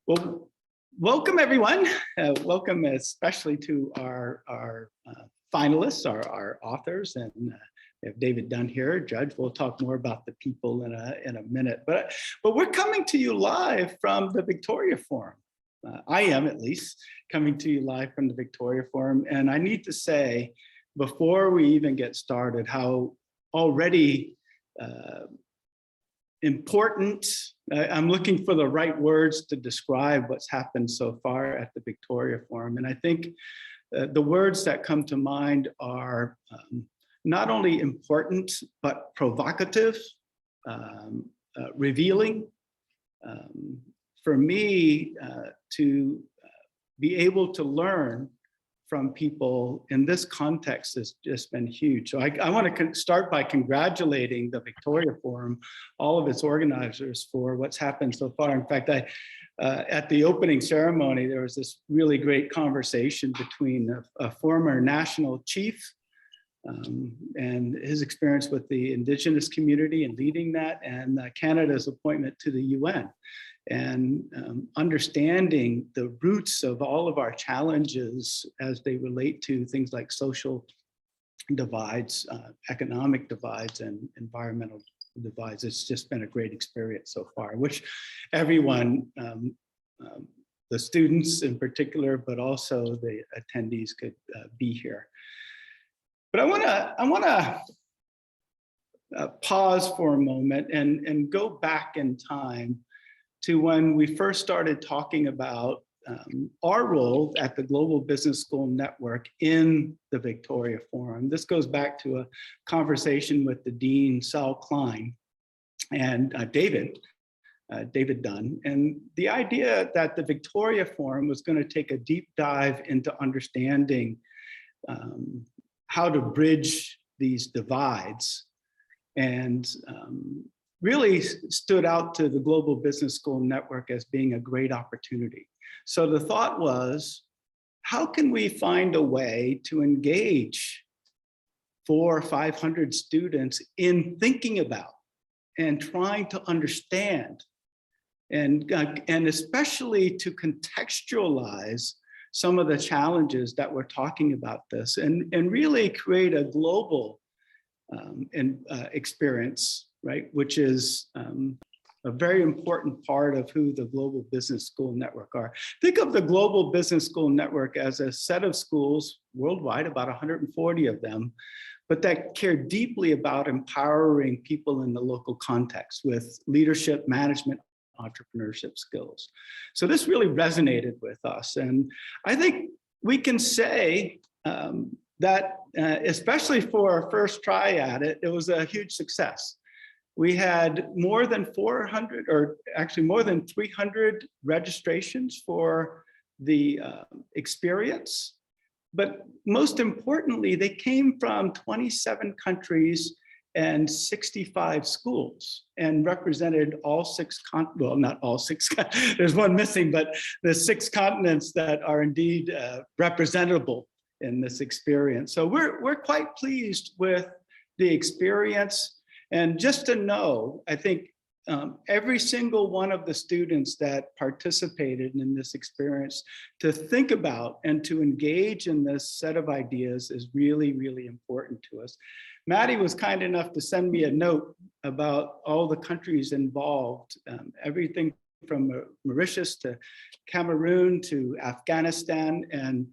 Well, welcome everyone. Welcome especially to our finalists, our authors, and we have David Dunn here, judge. We'll talk more about the people in a minute, but we're coming to you live from the Victoria Forum. I am, at least, coming to you live from the Victoria Forum, and I need to say, before we even get started, how already important, I'm looking for the right words to describe what's happened so far at the Victoria Forum. And I think the words that come to mind are not only important, but provocative, revealing. For me, to be able to learn from people in this context has just been huge. So I want to start by congratulating the Victoria Forum, all of its organizers, for what's happened so far. In fact, at the opening ceremony, there was this really great conversation between a former national chief and his experience with the Indigenous community and leading that, and Canada's appointment to the UN. And understanding the roots of all of our challenges as they relate to things like social divides, economic divides, and environmental divides. It's just been a great experience so far. I wish everyone, the students in particular, but also the attendees could be here. But I wanna pause for a moment and go back in time to when we first started talking about our role at the Global Business School Network in the Victoria Forum. This goes back to a conversation with the Dean, Sal Klein, and David Dunn. And the idea that the Victoria Forum was going to take a deep dive into understanding how to bridge these divides, and really stood out to the Global Business School Network as being a great opportunity. So the thought was, how can we find a way to engage 400 or 500 students in thinking about and trying to understand, and especially to contextualize some of the challenges that we're talking about this, and really create a global experience, right, which is a very important part of who the Global Business School Network are. Think of the Global Business School Network as a set of schools worldwide, about 140 of them, but that care deeply about empowering people in the local context with leadership, management, entrepreneurship skills. So this really resonated with us. And I think we can say that especially for our first try at it, it was a huge success. We had more than 400, or actually more than 300 registrations for the experience. But most importantly, they came from 27 countries and 65 schools, and represented all well, not all six, there's one missing, but the 6 continents that are indeed representable in this experience. So we're quite pleased with the experience. And just to know, I think every single one of the students that participated in this experience, to think about and to engage in this set of ideas is really, really important to us. Maddie was kind enough to send me a note about all the countries involved, everything from Mauritius to Cameroon to Afghanistan, and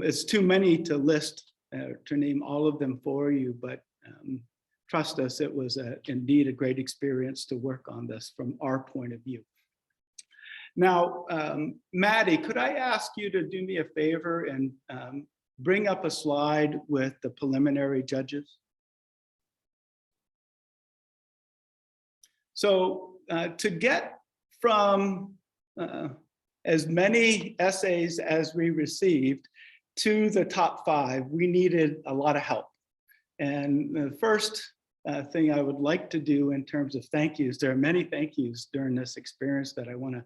it's too many to list, to name all of them for you, but trust us, it was indeed a great experience to work on this from our point of view. Now, Maddie, could I ask you to do me a favor and bring up a slide with the preliminary judges? So to get from as many essays as we received to the top 5, we needed a lot of help. And the first thing I would like to do in terms of thank yous, there are many thank yous during this experience that I want to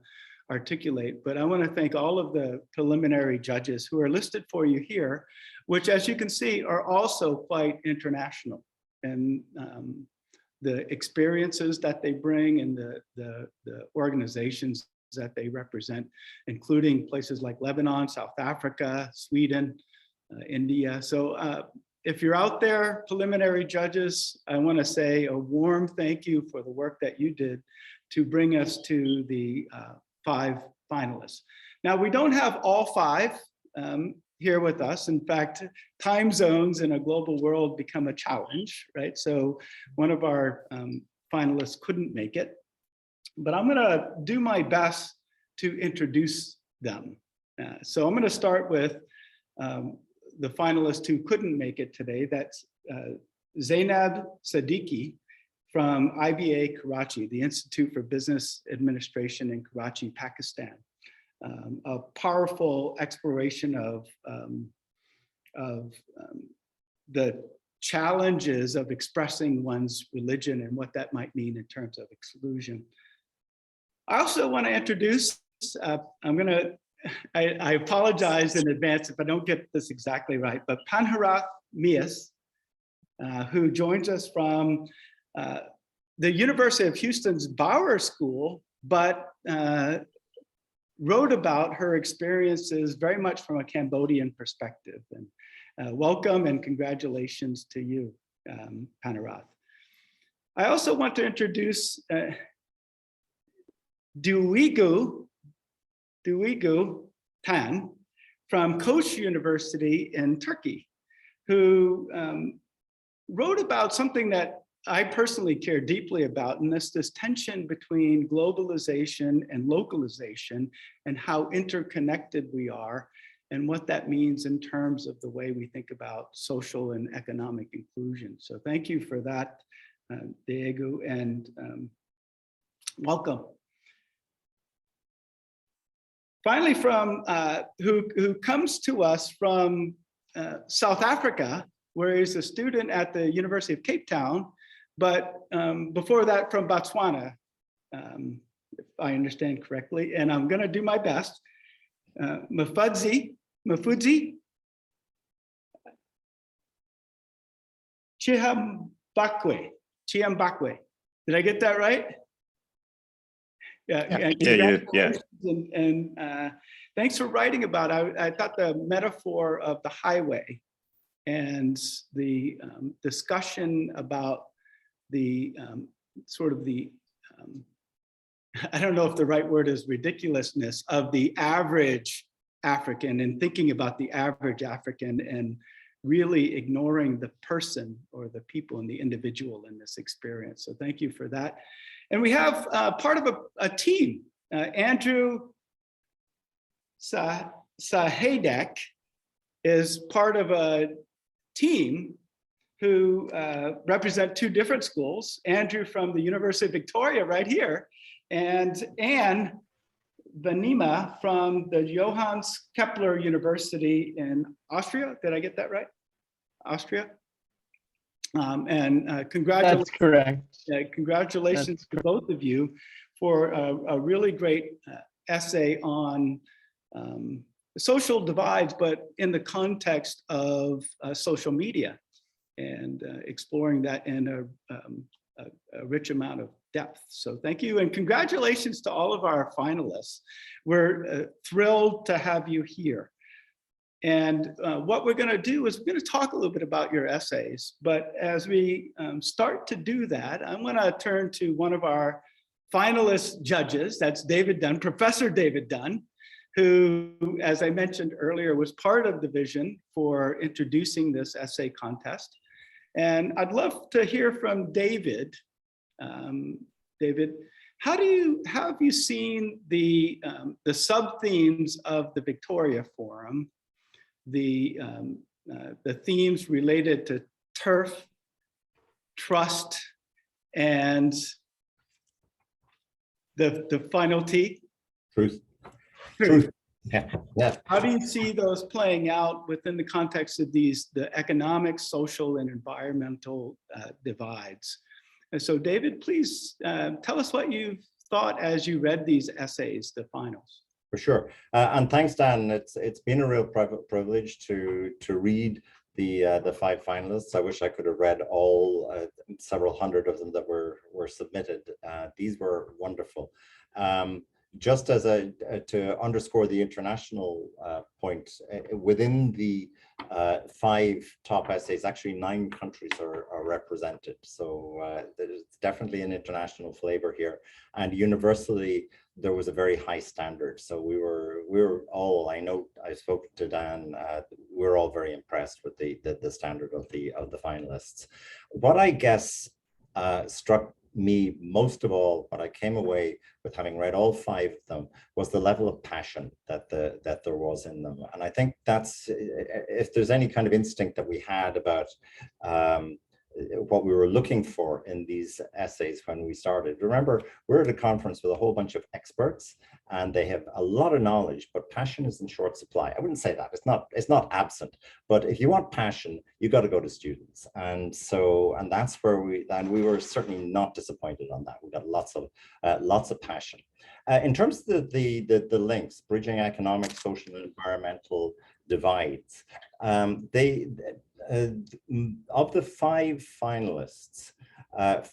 articulate, but I want to thank all of the preliminary judges who are listed for you here, which, as you can see, are also quite international. And the experiences that they bring and the organizations that they represent, including places like Lebanon, South Africa, Sweden, India. So if you're out there, preliminary judges, I want to say a warm thank you for the work that you did to bring us to the 5 finalists. Now, we don't have all 5 here with us. In fact, time zones in a global world become a challenge, right? So one of our finalists couldn't make it, but I'm gonna do my best to introduce them. So I'm gonna start with the finalist who couldn't make it today. That's Zainab Siddiqui from IBA Karachi, the Institute for Business Administration in Karachi, Pakistan. A powerful exploration of the challenges of expressing one's religion and what that might mean in terms of exclusion. I also want to introduce, I apologize in advance if I don't get this exactly right, but Panharath Mias, who joins us from the University of Houston's Bauer School, but wrote about her experiences very much from a Cambodian perspective. And welcome and congratulations to you, Panharath. I also want to introduce Duygu Tan from Koç University in Turkey, who wrote about something that I personally care deeply about, and that's this tension between globalization and localization and how interconnected we are and what that means in terms of the way we think about social and economic inclusion. So thank you for that, Diego, and welcome. Finally, from who comes to us from South Africa, where he's a student at the University of Cape Town, but before that from Botswana, if I understand correctly, and I'm gonna do my best. Mafudzi Chiambakwe. Did I get that right? Yeah. And thanks for writing about it. I thought the metaphor of the highway and the discussion about the sort of the, I don't know if the right word is ridiculousness of the average African and thinking about the average African and really ignoring the person or the people and the individual in this experience. So thank you for that. And we have part of a team. Andrew Sahedek is part of a team who represent 2 different schools. Andrew from the University of Victoria right here, and Anne Vanima from the Johannes Kepler University in Austria. Did I get that right? Austria? And congratulations. That's correct. Congratulations to both of you for a really great essay on social divides, but in the context of social media and exploring that in a rich amount of depth. So thank you and congratulations to all of our finalists. We're thrilled to have you here. And what we're going to do is we're going to talk a little bit about your essays. But as we start to do that, I'm going to turn to one of our finalist judges. That's David Dunn, Professor David Dunn, who, as I mentioned earlier, was part of the vision for introducing this essay contest. And I'd love to hear from David. David, how have you seen the sub-themes of the Victoria Forum, the themes related to turf, trust, and the final T? Truth. Yeah. How do you see those playing out within the context of the economic, social, and environmental divides? And so, David, please tell us what you thought as you read these essays, the finals. For sure, and thanks, Dan. It's been a real privilege to read the 5 finalists. I wish I could have read all several hundred of them that were submitted. These were wonderful. just as to underscore the international point, within the 5 top essays, actually 9 countries are represented. So there's definitely an international flavor here, and universally there was a very high standard. So we were all, I know I spoke to Dan, we're all very impressed with the standard of the finalists. What I guess struck me most of all, what I came away with, having read all 5 of them, was the level of passion that there was in them. And I think that's, if there's any kind of instinct that we had about what we were looking for in these essays when we started. Remember, we're at a conference with a whole bunch of experts, and they have a lot of knowledge, but passion is in short supply. I wouldn't say that, it's not absent, but if you want passion, you got to go to students. And so, and that's where we were certainly not disappointed on that. We got lots of passion. In terms of the links, bridging economic, social, and environmental divides, of the 5 finalists,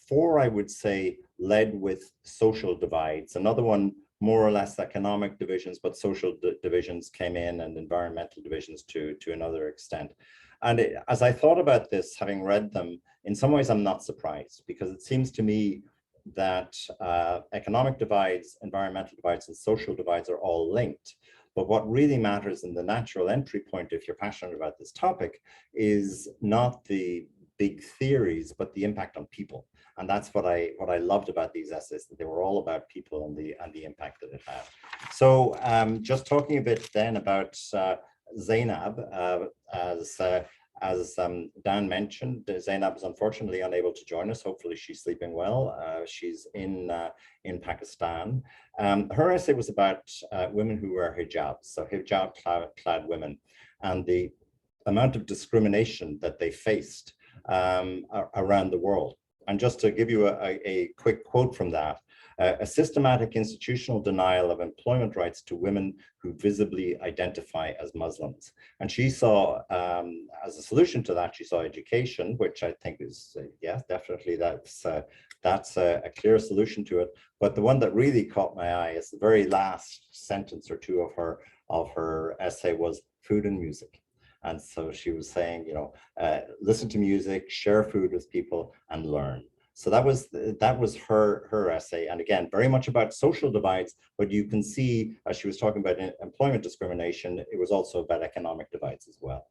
4, I would say, led with social divides. Another one, more or less economic divisions, but social divisions came in, and environmental divisions to another extent. And as I thought about this, having read them, in some ways I'm not surprised, because it seems to me that economic divides, environmental divides, and social divides are all linked. But what really matters in the natural entry point, if you're passionate about this topic, is not the big theories, but the impact on people. And that's what I loved about these essays, that they were all about people and the impact that it had. So just talking a bit then about Zainab, as Dan mentioned, Zainab is unfortunately unable to join us. Hopefully she's sleeping well. She's in Pakistan. Her essay was about women who wear hijabs, so hijab-clad women, and the amount of discrimination that they faced around the world. And just to give you a quick quote from that, a systematic institutional denial of employment rights to women who visibly identify as Muslims. And she saw, as a solution to that, she saw education, which I think is, yeah, definitely that's a clear solution to it. But the one that really caught my eye is the very last sentence or two of her essay was food and music. And so she was saying, you know, listen to music, share food with people, and learn. So that was her essay, and again, very much about social divides. But you can see, as she was talking about employment discrimination, it was also about economic divides as well.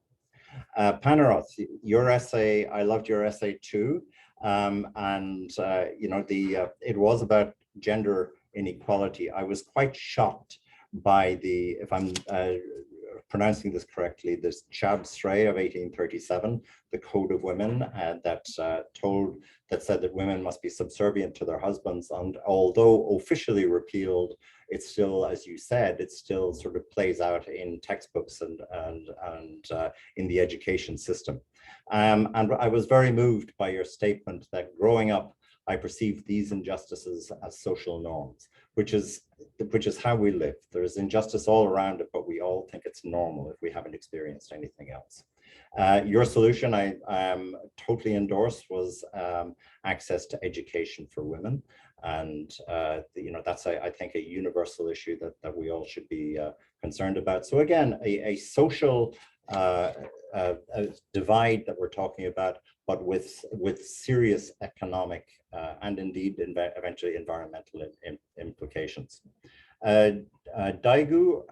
Panaroth, your essay, I loved your essay too, and you know, it was about gender inequality. I was quite shocked by the, if I'm pronouncing this correctly, this Chab Sray of 1837, the Code of Women, that said that women must be subservient to their husbands. And although officially repealed, it's still, as you said, it still sort of plays out in textbooks and in the education system. And I was very moved by your statement that growing up, I perceived these injustices as social norms, which is how we live. There's injustice all around it, but we all think it's normal if we haven't experienced anything else. Your solution, I totally endorsed, was access to education for women. And you know, that's I think a universal issue that we all should be concerned about. So again, a social divide that we're talking about, but with serious economic and indeed eventually environmental implications. Daigu,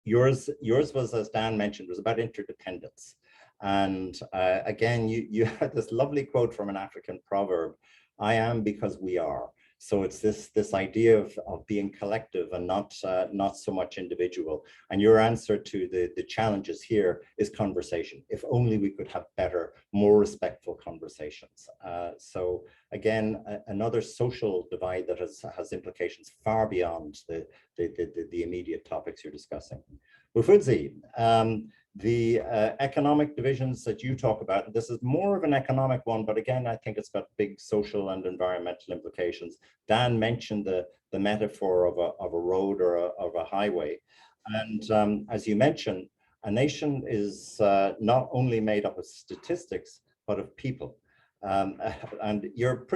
yours was, as Dan mentioned, was about interdependence. And again, you had this lovely quote from an African proverb, I am because we are. So it's this idea of being collective and not so much individual. And your answer to the challenges here is conversation. If only we could have better, more respectful conversations. So again, another social divide that has implications far beyond the immediate topics you're discussing. Mufudzi, the economic divisions that you talk about, this is more of an economic one, but again, I think it's got big social and environmental implications. Dan mentioned the metaphor of a road or of a highway. And as you mentioned, a nation is not only made up of statistics, but of people. And you're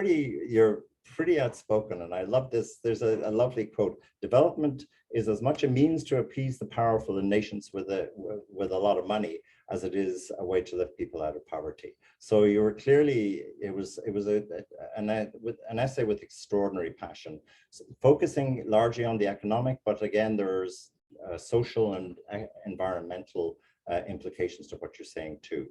pretty outspoken, and I love this. There's a lovely quote: "Development is as much a means to appease the powerful in nations with a lot of money as it is a way to lift people out of poverty." So you were clearly, it was an essay with extraordinary passion, focusing largely on the economic, but again, there's social and environmental implications to what you're saying too.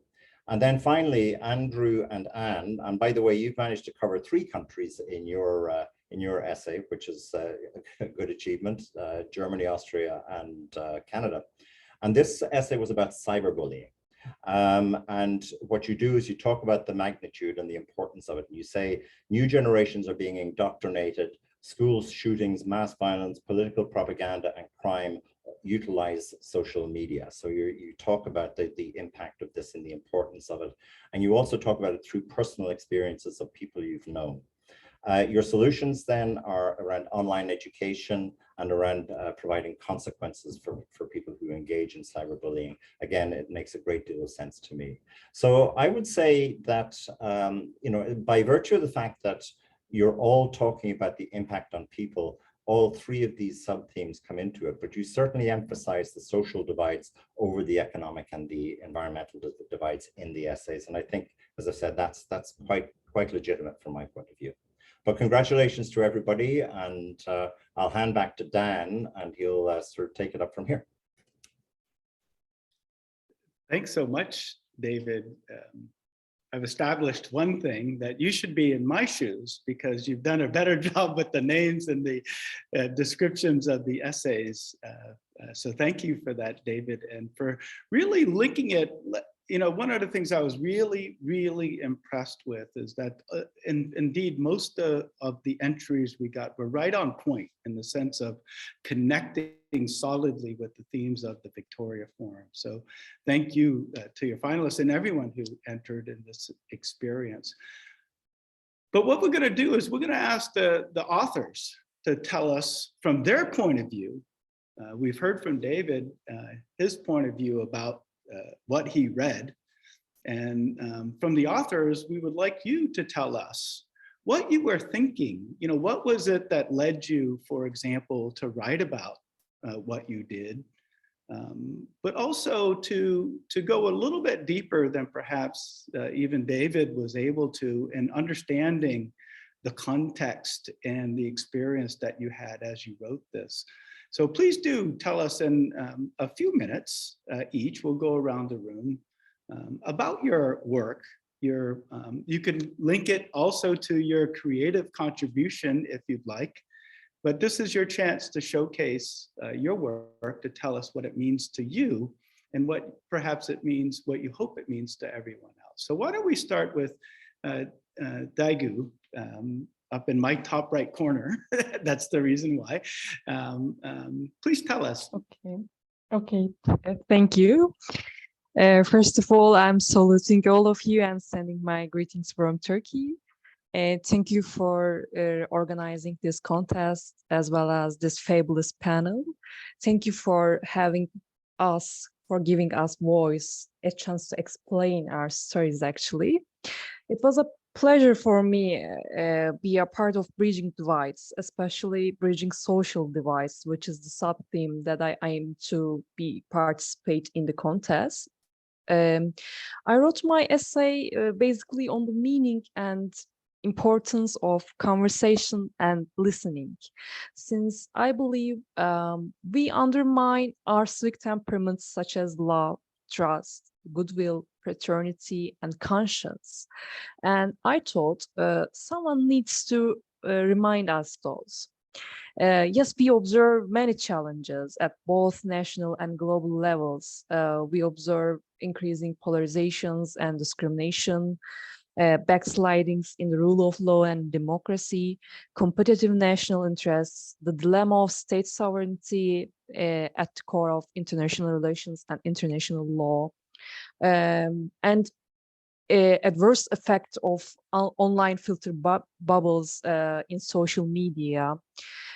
And then finally, Andrew and Anne, and by the way, you've managed to cover 3 countries in your essay, which is a good achievement: Germany, Austria, and Canada. And this essay was about cyberbullying. And what you do is you talk about the magnitude and the importance of it. And you say new generations are being indoctrinated, schools shootings, mass violence, political propaganda, and crime utilize social media. So you talk about the impact of this and the importance of it. And you also talk about it through personal experiences of people you've known. Your solutions then are around online education and around providing consequences for people who engage in cyberbullying. Again, it makes a great deal of sense to me. So I would say that, you know, by virtue of the fact that you're all talking about the impact on people, all 3 of these sub-themes come into it, but you certainly emphasize the social divides over the economic and the environmental divides in the essays. And I think, as I said, that's quite legitimate from my point of view. But congratulations to everybody, and I'll hand back to Dan, and he'll sort of take it up from here. Thanks so much, David. I've established one thing, that you should be in my shoes, because you've done a better job with the names and the descriptions of the essays. So thank you for that, David, and for really linking it. You know, one of the things I was really, really impressed with is that, indeed, most of the entries we got were right on point in the sense of connecting solidly with the themes of the Victoria Forum. So thank you to your finalists and everyone who entered in this experience. But what we're going to do is we're going to ask the authors to tell us from their point of view. We've heard from David, his point of view about what he read. And from the authors, we would like you to tell us what you were thinking. You know, what was it that led you, for example, to write about what you did, but also to go a little bit deeper than perhaps even David was able to in understanding the context and the experience that you had as you wrote this. So please do tell us in a few minutes each, we'll go around the room, about your work. You can link it also to your creative contribution if you'd like, but this is your chance to showcase your work, to tell us what it means to you and what perhaps it means, what you hope it means to everyone else. So why don't we start with Daegu, up in my top right corner. That's the reason why. Please tell us. Okay, thank you. First of all, I'm saluting all of you and sending my greetings from Turkey. Thank you for organizing this contest as well as this fabulous panel. Thank you for having us, for giving us voice, a chance to explain our stories actually. It was a pleasure for me be a part of Bridging Divides, especially Bridging Social Divides, which is the sub-theme that I aim to participate in the contest. I wrote my essay basically on the meaning and importance of conversation and listening, since I believe we undermine our civic temperaments such as love, trust, goodwill, fraternity, and conscience. And I thought someone needs to remind us those. Yes, we observe many challenges at both national and global levels. We observe increasing polarizations and discrimination, backslidings in the rule of law and democracy, competitive national interests, the dilemma of state sovereignty at the core of international relations and international law, and adverse effect of online filter bubbles in social media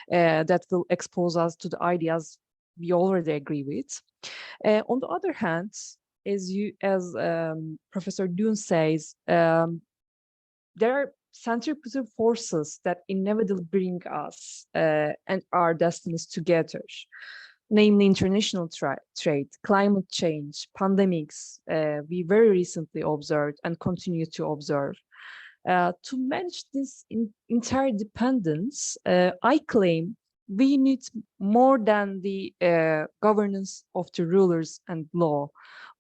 that will expose us to the ideas we already agree with. On the other hand, as Professor Dune says, there are centripetal forces that inevitably bring us and our destinies together, namely international trade, climate change, pandemics, we very recently observed and continue to observe. To manage this interdependence, I claim we need more than the governance of the rulers and law.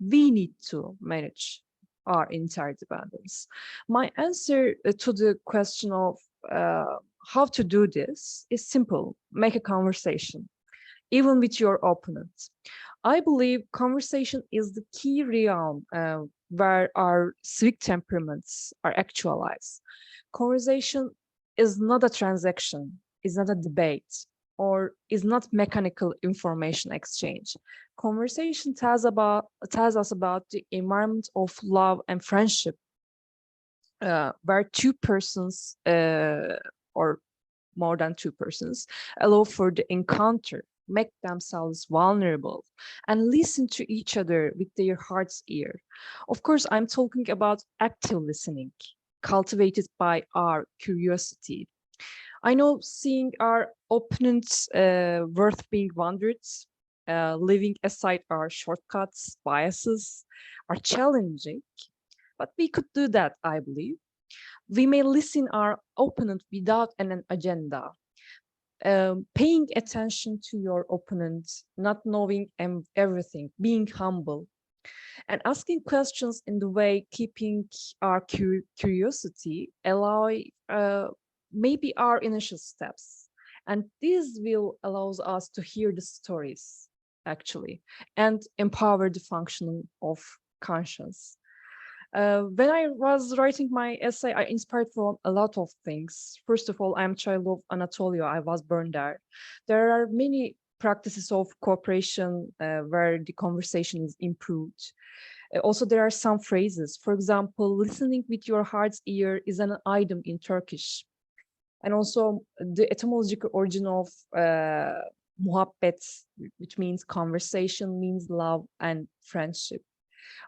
We need to manage our interdependence. My answer to the question of how to do this is simple: make a conversation, even with your opponents. I believe conversation is the key realm where our civic temperaments are actualized. Conversation is not a transaction, is not a debate, or is not mechanical information exchange. Conversation tells us about the environment of love and friendship, where two persons or more than two persons allow for the encounter, make themselves vulnerable, and listen to each other with their heart's ear. Of course, I'm talking about active listening, cultivated by our curiosity. I know seeing our opponents worth being wondered, leaving aside our shortcuts, biases, are challenging, but we could do that, I believe. We may listen our opponent without an agenda, paying attention to your opponent, not knowing everything, being humble, and asking questions in the way keeping our curiosity, allow maybe our initial steps. And this will allow us to hear the stories, actually, and empower the functioning of conscience. When I was writing my essay, I inspired from a lot of things. First of all, I'm a child of Anatolia. I was born there. There are many practices of cooperation where the conversation is improved. Also, there are some phrases. For example, listening with your heart's ear is an idiom in Turkish. And also the etymological origin of muhabbet, which means conversation, means love and friendship.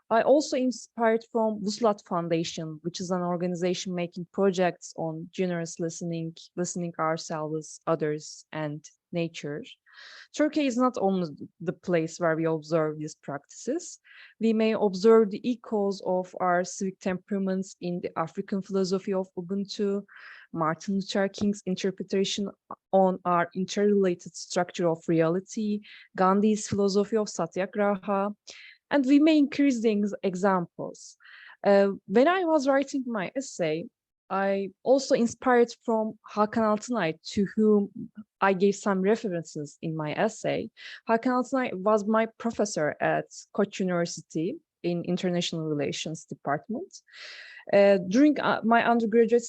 I also inspired from Vuslat Foundation, which is an organization making projects on generous listening, listening ourselves, others, and nature. Turkey is not only the place where we observe these practices. We may observe the echoes of our civic temperaments in the African philosophy of Ubuntu, Martin Luther King's interpretation on our interrelated structure of reality, Gandhi's philosophy of satyagraha, and we may increase the examples. When I was writing my essay, I also inspired from Hakan Altınay, to whom I gave some references in my essay. Hakan Altınay was my professor at Koç University in International Relations Department. During my undergraduate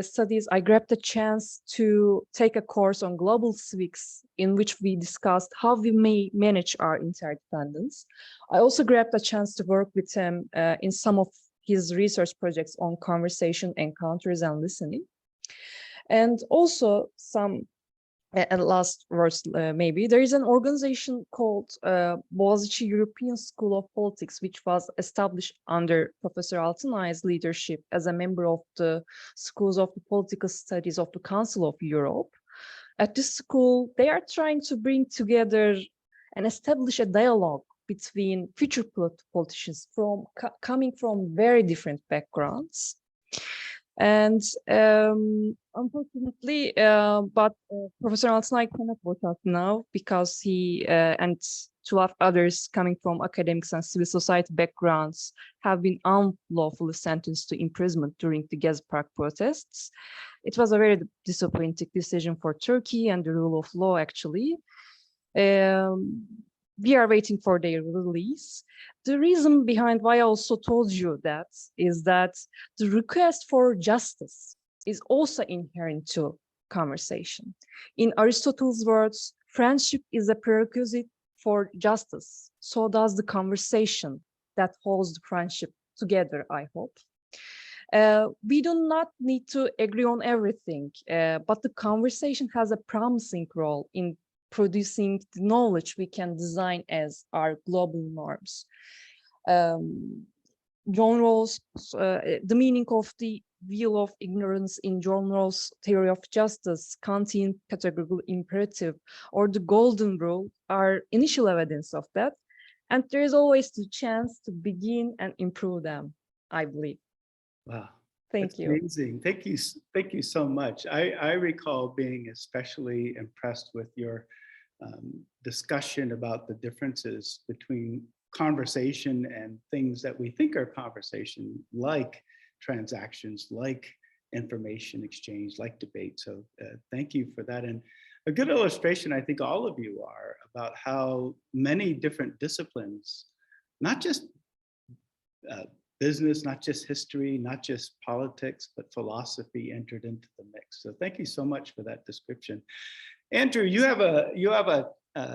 studies, I grabbed a chance to take a course on global civics in which we discussed how we may manage our interdependence. I also grabbed a chance to work with him in some of his research projects on conversation, encounters, and listening. And also some, at last words, maybe, there is an organization called Boğaziçi European School of Politics, which was established under Professor Altınay's leadership as a member of the Schools of the Political Studies of the Council of Europe. At this school, they are trying to bring together and establish a dialogue between future politicians coming from very different backgrounds. And unfortunately, Professor Altınay cannot vote out now because he and 12 others coming from academics and civil society backgrounds have been unlawfully sentenced to imprisonment during the Gezi Park protests. It was a very disappointing decision for Turkey and the rule of law, actually. We are waiting for their release. The reason behind why I also told you that is that the request for justice is also inherent to conversation. In Aristotle's words, friendship is a prerequisite for justice. So does the conversation that holds the friendship together, I hope. We do not need to agree on everything, but the conversation has a promising role in producing the knowledge we can design as our global norms. John Rawls, the meaning of the wheel of ignorance in Journal's theory of justice, Kantian categorical imperative, or the golden rule are initial evidence of that. And there is always the chance to begin and improve them, I believe. Wow. Thank That's you. amazing. Thank you so much. I recall being especially impressed with your discussion about the differences between conversation and things that we think are conversation, like transactions, like information exchange, like debate. So thank you for that. And a good illustration, I think all of you are, about how many different disciplines, not just business, not just history, not just politics, but philosophy entered into the mix. So thank you so much for that description. Andrew, you have a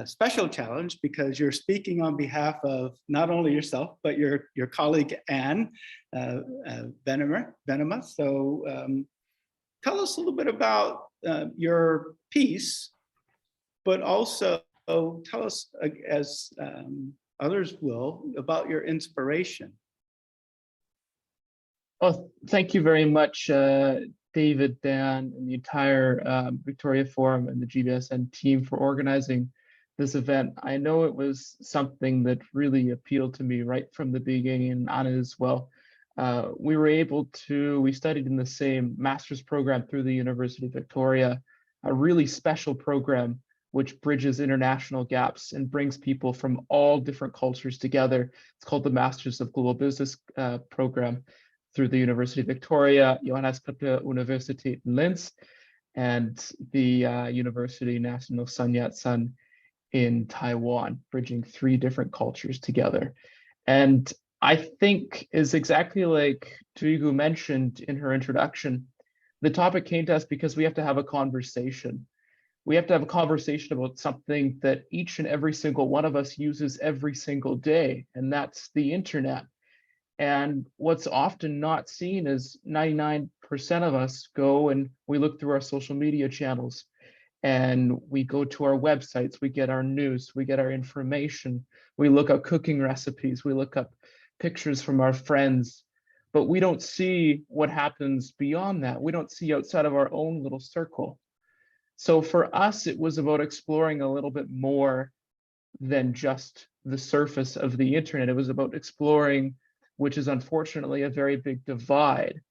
special challenge because you're speaking on behalf of not only yourself, but your colleague, Anne Venema. So tell us a little bit about your piece, but also tell us, as others will, about your inspiration. Well, thank you very much, David, Dan, and the entire Victoria Forum and the GBSN team for organizing this event. I know it was something that really appealed to me right from the beginning, and Anna as well. We studied in the same master's program through the University of Victoria, a really special program which bridges international gaps and brings people from all different cultures together. It's called the Masters of Global Business program through the University of Victoria, Johannes Kepler Universität in Linz, and the University National Sun Yat-sen in Taiwan, bridging 3 different cultures together. And I think is exactly like Tuigu mentioned in her introduction, the topic came to us because we have to have a conversation. We have to have a conversation about something that each and every single one of us uses every single day, and that's the internet. And what's often not seen is 99% of us go and we look through our social media channels and we go to our websites, we get our news, we get our information, we look up cooking recipes, we look up pictures from our friends, but we don't see what happens beyond that. We don't see outside of our own little circle. So for us, it was about exploring a little bit more than just the surface of the internet. It was about exploring, which is unfortunately a very big divide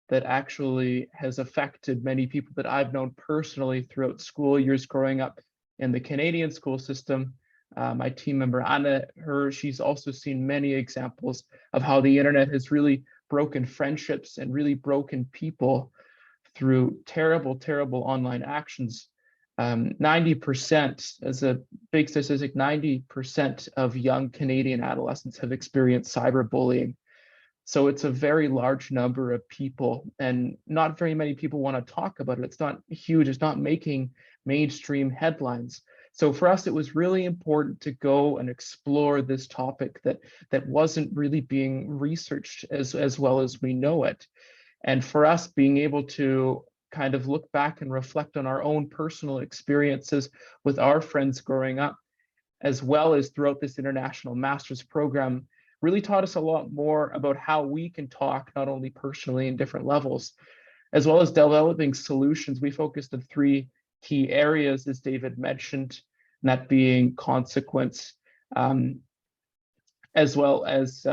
that actually has affected many people that I've known personally throughout school years growing up in the Canadian school system. My team member Anna, she's also seen many examples of how the internet has really broken friendships and really broken people through terrible, terrible online actions. 90%, as a big statistic, 90% of young Canadian adolescents have experienced cyberbullying. So it's a very large number of people, and not very many people want to talk about it. It's not huge, it's not making mainstream headlines. So for us, it was really important to go and explore this topic that wasn't really being researched as well as we know it. And for us, being able to kind of look back and reflect on our own personal experiences with our friends growing up, as well as throughout this international master's program, really taught us a lot more about how we can talk, not only personally in different levels, as well as developing solutions. We focused on 3 key areas, as David mentioned, and that being consequence, as well as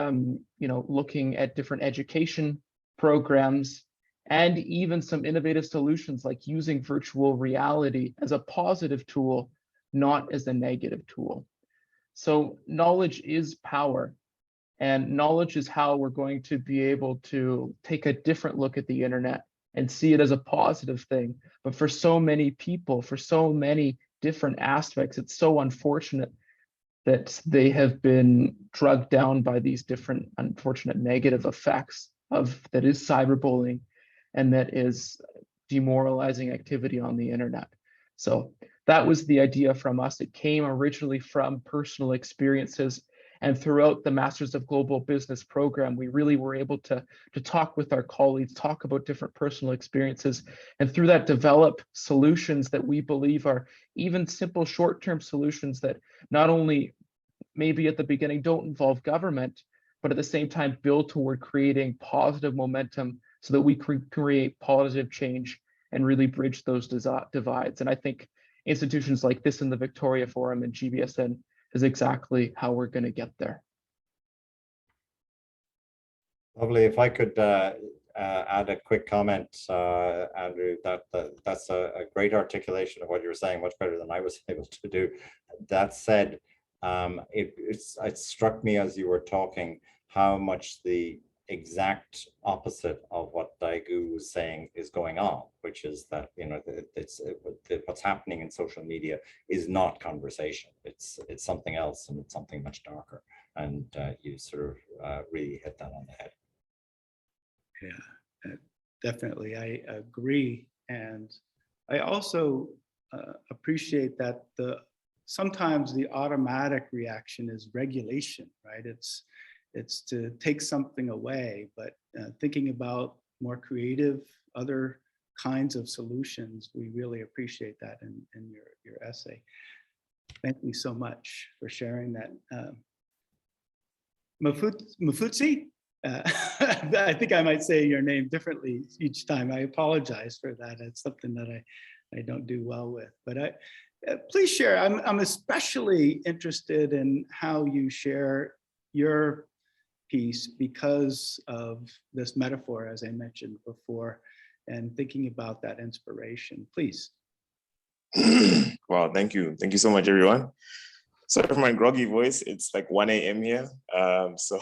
looking at different education programs, and even some innovative solutions like using virtual reality as a positive tool, not as a negative tool. So knowledge is power, and knowledge is how we're going to be able to take a different look at the internet and see it as a positive thing. But for so many people, for so many different aspects, it's so unfortunate that they have been drugged down by these different unfortunate negative effects of that is cyberbullying and that is demoralizing activity on the internet. So that was the idea from us. It came originally from personal experiences, and throughout the Masters of Global Business program, we really were able to talk with our colleagues, talk about different personal experiences, and through that develop solutions that we believe are even simple short-term solutions that not only maybe at the beginning don't involve government, but at the same time build toward creating positive momentum so that we create positive change and really bridge those divides. And I think institutions like this in the Victoria Forum and GBSN is exactly how we're going to get there. Lovely. If I could add a quick comment, Andrew, that's a great articulation of what you were saying, much better than I was able to do. That said, it struck me as you were talking how much the exact opposite of what Daegu was saying is going on, which is that, you know, what's happening in social media is not conversation. It's something else, and it's something much darker. And you sort of really hit that on the head. Yeah, definitely. I agree. And I also appreciate that sometimes the automatic reaction is regulation, right? It's to take something away, but thinking about more creative, other kinds of solutions, we really appreciate that in your essay. Thank you so much for sharing that. Mufutsi? I think I might say your name differently each time. I apologize for that. It's something that I don't do well with. But please share. I'm especially interested in how you share your piece because of this metaphor, as I mentioned before, and thinking about that inspiration. Please. Wow, thank you. Thank you so much, everyone. Sorry for my groggy voice. It's like 1 a.m. here. So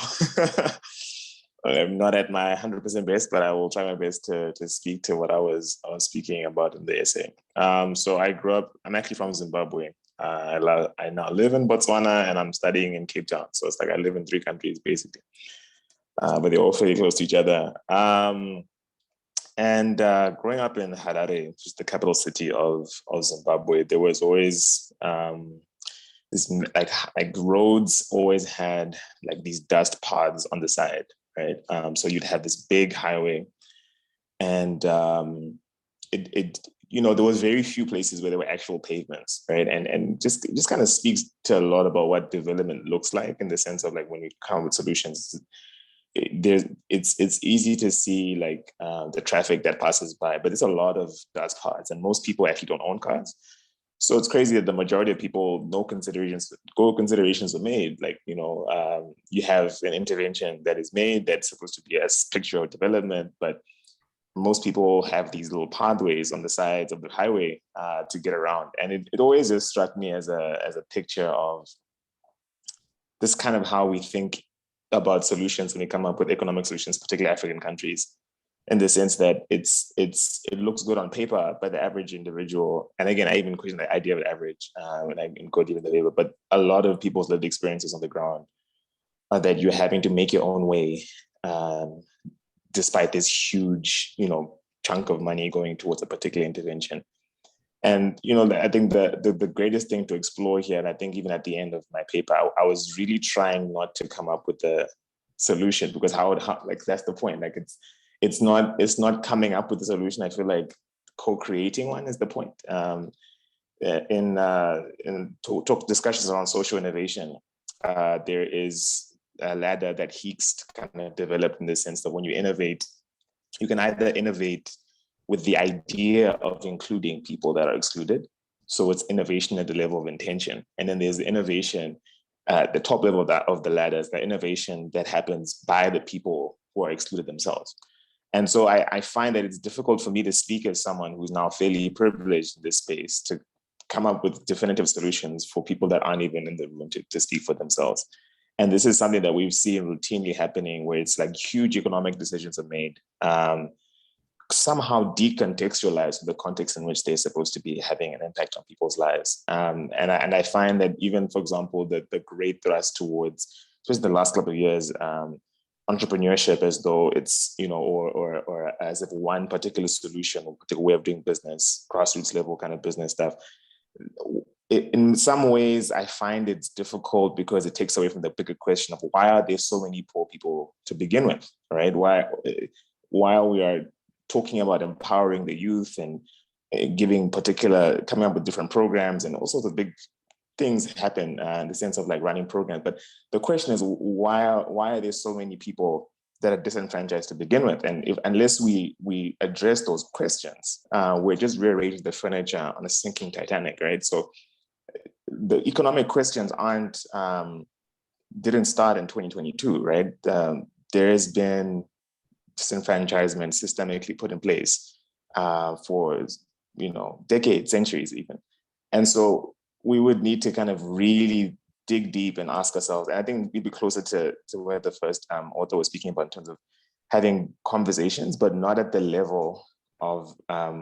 I'm not at my 100% best, but I will try my best to speak to what I was speaking about in the essay. So I grew up, I'm actually from Zimbabwe. I now live in Botswana and I'm studying in Cape Town. So it's like I live in 3 countries basically, but they're all fairly close to each other. And growing up in Harare, which is the capital city of Zimbabwe, there was always this like roads always had like these dust pods on the side, right? So you'd have this big highway, and you know, there was very few places where there were actual pavements, right? And just kind of speaks to a lot about what development looks like in the sense of like when we come with solutions. It's easy to see like the traffic that passes by, but there's a lot of dust pods, and most people actually don't own cars. So it's crazy that the majority of people, no considerations were made. Like, you know, you have an intervention that is made that's supposed to be a picture of development, but most people have these little pathways on the sides of the highway to get around. And it always just struck me as a picture of this kind of how we think about solutions when we come up with economic solutions, particularly African countries, in the sense that it looks good on paper, but the average individual, and again, I even question the idea of average when I go deep in the labor, but a lot of people's lived experiences on the ground are that you're having to make your own way despite this huge, you know, chunk of money going towards a particular intervention. And, you know, I think the greatest thing to explore here, and I think even at the end of my paper, I was really trying not to come up with a solution, because how like, that's the point. Like it's not coming up with a solution. I feel like co-creating one is the point. In talk discussions around social innovation, there is a ladder that Heekst kind of developed in the sense that when you innovate, you can either innovate with the idea of including people that are excluded. So it's innovation at the level of intention. And then there's the innovation at the top level of the ladder, is the innovation that happens by the people who are excluded themselves. And so I find that it's difficult for me to speak as someone who's now fairly privileged in this space to come up with definitive solutions for people that aren't even in the room to speak for themselves. And this is something that we've seen routinely happening, where it's like huge economic decisions are made, somehow decontextualized the context in which they're supposed to be having an impact on people's lives. And I find that even, for example, the great thrust towards, especially the last couple of years, entrepreneurship, as though it's, you know, or as if one particular solution or particular way of doing business, grassroots level kind of business stuff, in some ways, I find it's difficult because it takes away from the bigger question of why are there so many poor people to begin with, right? While we are talking about empowering the youth and coming up with different programs, and all sorts of big things happen in the sense of like running programs. But the question is, why are there so many people that are disenfranchised to begin with. And unless we address those questions, we're just rearranging the furniture on a sinking Titanic, right? So the economic questions didn't start in 2022, right? There has been disenfranchisement systemically put in place for decades, centuries even. And so we would need to kind of really dig deep and ask ourselves, and I think we'd be closer to where the first author was speaking about in terms of having conversations, but not at the level of, I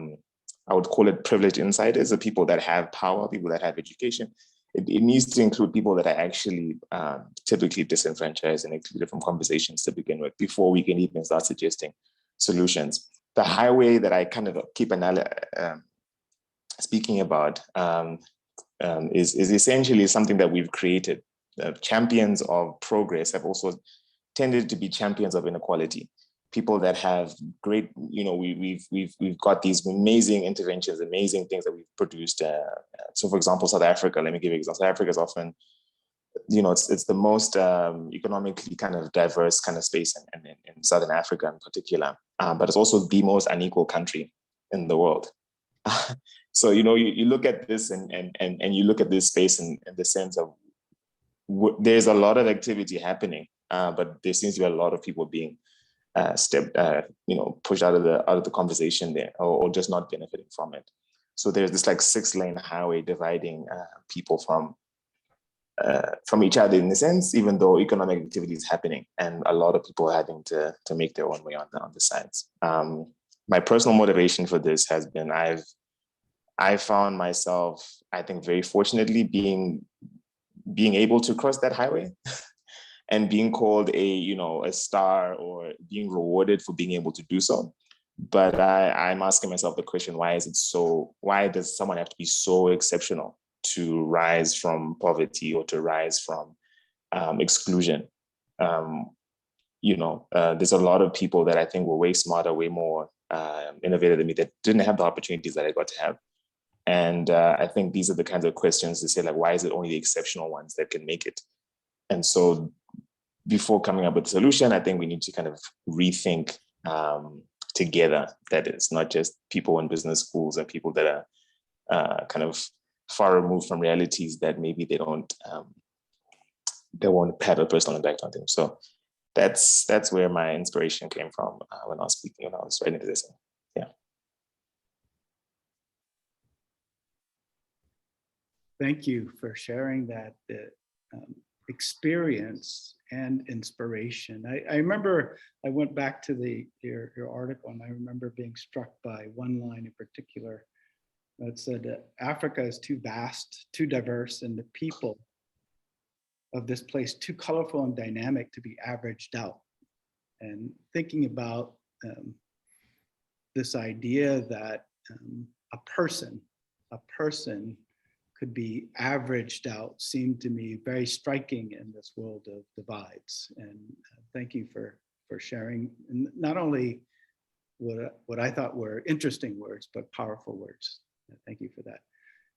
would call it privileged insiders, or people that have power, people that have education. It needs to include people that are actually typically disenfranchised and excluded from conversations to begin with, before we can even start suggesting solutions. The highway that I kind of keep speaking about is essentially something that we've created. Champions of progress have also tended to be champions of inequality. People that have great, we've got these amazing interventions, amazing things that we've produced. So, for example, South Africa. Let me give you an example. South Africa is often, it's the most economically kind of diverse kind of space in Southern Africa in particular, but it's also the most unequal country in the world. So, you look at this and you look at this space in the sense of there's a lot of activity happening, but there seems to be a lot of people being pushed out of the conversation there, or just not benefiting from it. So there's this like 6-lane highway dividing people from each other in a sense, even though economic activity is happening and a lot of people are having to make their own way on the sides. My personal motivation for this has been I found myself, I think very fortunately, being able to cross that highway and being called a star or being rewarded for being able to do so. But I'm asking myself the question, why does someone have to be so exceptional to rise from poverty or to rise from exclusion? There's a lot of people that I think were way smarter, way more innovative than me, that didn't have the opportunities that I got to have. And I think these are the kinds of questions to say, like, why is it only the exceptional ones that can make it? And so before coming up with a solution, I think we need to kind of rethink together that it's not just people in business schools and people that are kind of far removed from realities that maybe they won't have a personal impact on them. So that's where my inspiration came from when I was writing this. Yeah. Thank you for sharing that experience and inspiration. I remember I went back to your article, and I remember being struck by one line in particular that said, Africa is too vast, too diverse, and the people of this place too colorful and dynamic to be averaged out. And thinking about this idea that a person could be averaged out seemed to me very striking in this world of divides. And thank you for sharing not only what I thought were interesting words, but powerful words. Thank you for that.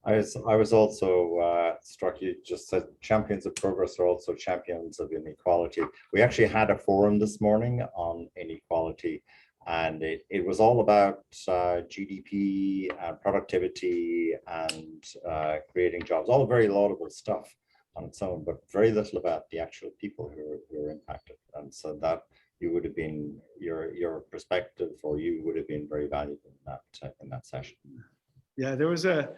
I was also struck, you just said champions of progress are also champions of inequality. We actually had a forum this morning on inequality, and it was all about GDP and productivity and creating jobs, all very laudable stuff on its own, but very little about the actual people who are impacted. And so that you would have been, your perspective, or you would have been very valuable in that session. Yeah, there was a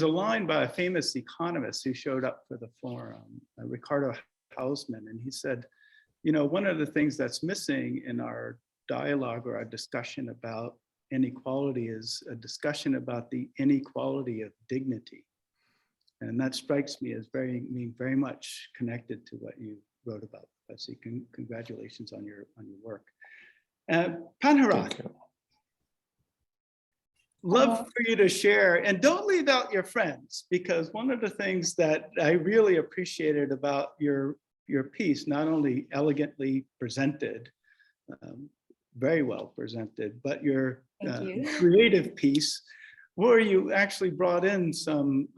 line by a famous economist who showed up for the forum, Ricardo Hausman, and he said, one of the things that's missing in our dialogue or our discussion about inequality is a discussion about the inequality of dignity. And that strikes me as very much connected to what you wrote about. So congratulations on your work. Panharat, love for you to share, and don't leave out your friends, because one of the things that I really appreciated about your piece, not only elegantly presented, very well presented, but your creative piece, where you actually brought in some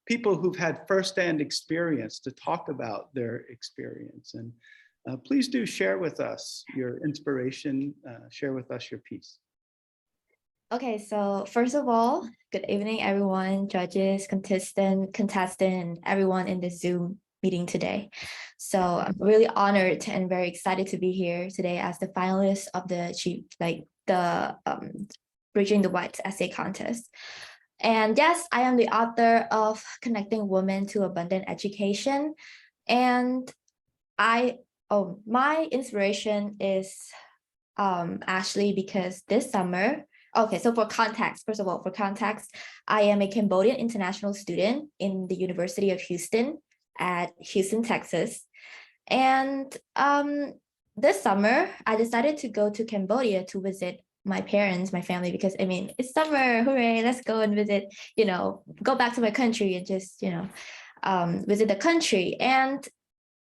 people who've had firsthand experience to talk about their experience. And Please do share with us your inspiration, share with us your piece. Okay, so first of all, good evening, everyone, judges, contestant, and everyone in the Zoom meeting today. So I'm really honored and very excited to be here today as the finalist of the Bridging the White essay contest. And yes, I am the author of Connecting Women to Abundant Education. And my inspiration is actually because this summer, okay, so for context, first of all, I am a Cambodian international student in the University of Houston at Houston, Texas. And this summer, I decided to go to Cambodia to visit my parents, my family, because I mean, it's summer, hooray, let's go and visit, go back to my country and just, visit the country. And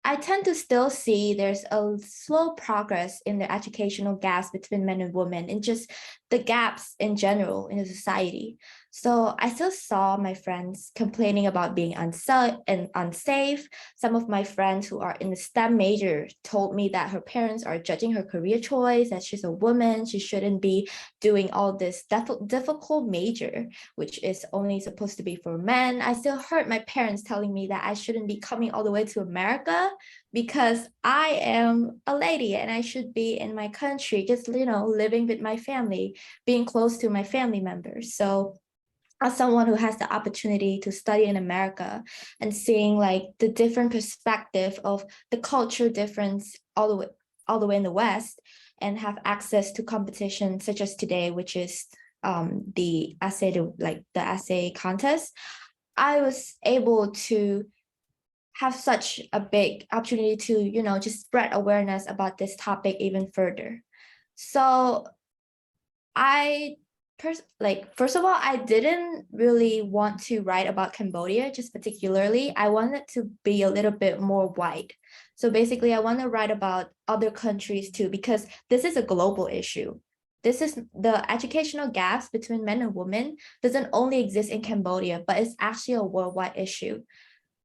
I tend to still see there's a slow progress in the educational gaps between men and women and just the gaps in general in the society. So I still saw my friends complaining about being unsafe. Some of my friends who are in the STEM major told me that her parents are judging her career choice, that she's a woman, she shouldn't be doing all this difficult major, which is only supposed to be for men. I still heard my parents telling me that I shouldn't be coming all the way to America because I am a lady and I should be in my country, just, living with my family, being close to my family members. So as someone who has the opportunity to study in America and seeing like the different perspective of the culture difference all the way in the West, and have access to competition such as today, which is the essay contest, I was able to have such a big opportunity to, just spread awareness about this topic even further. So first of all, I didn't really want to write about Cambodia, just particularly. I wanted to be a little bit more wide. So basically, I want to write about other countries too, because this is a global issue. This is the educational gaps between men and women doesn't only exist in Cambodia, but it's actually a worldwide issue.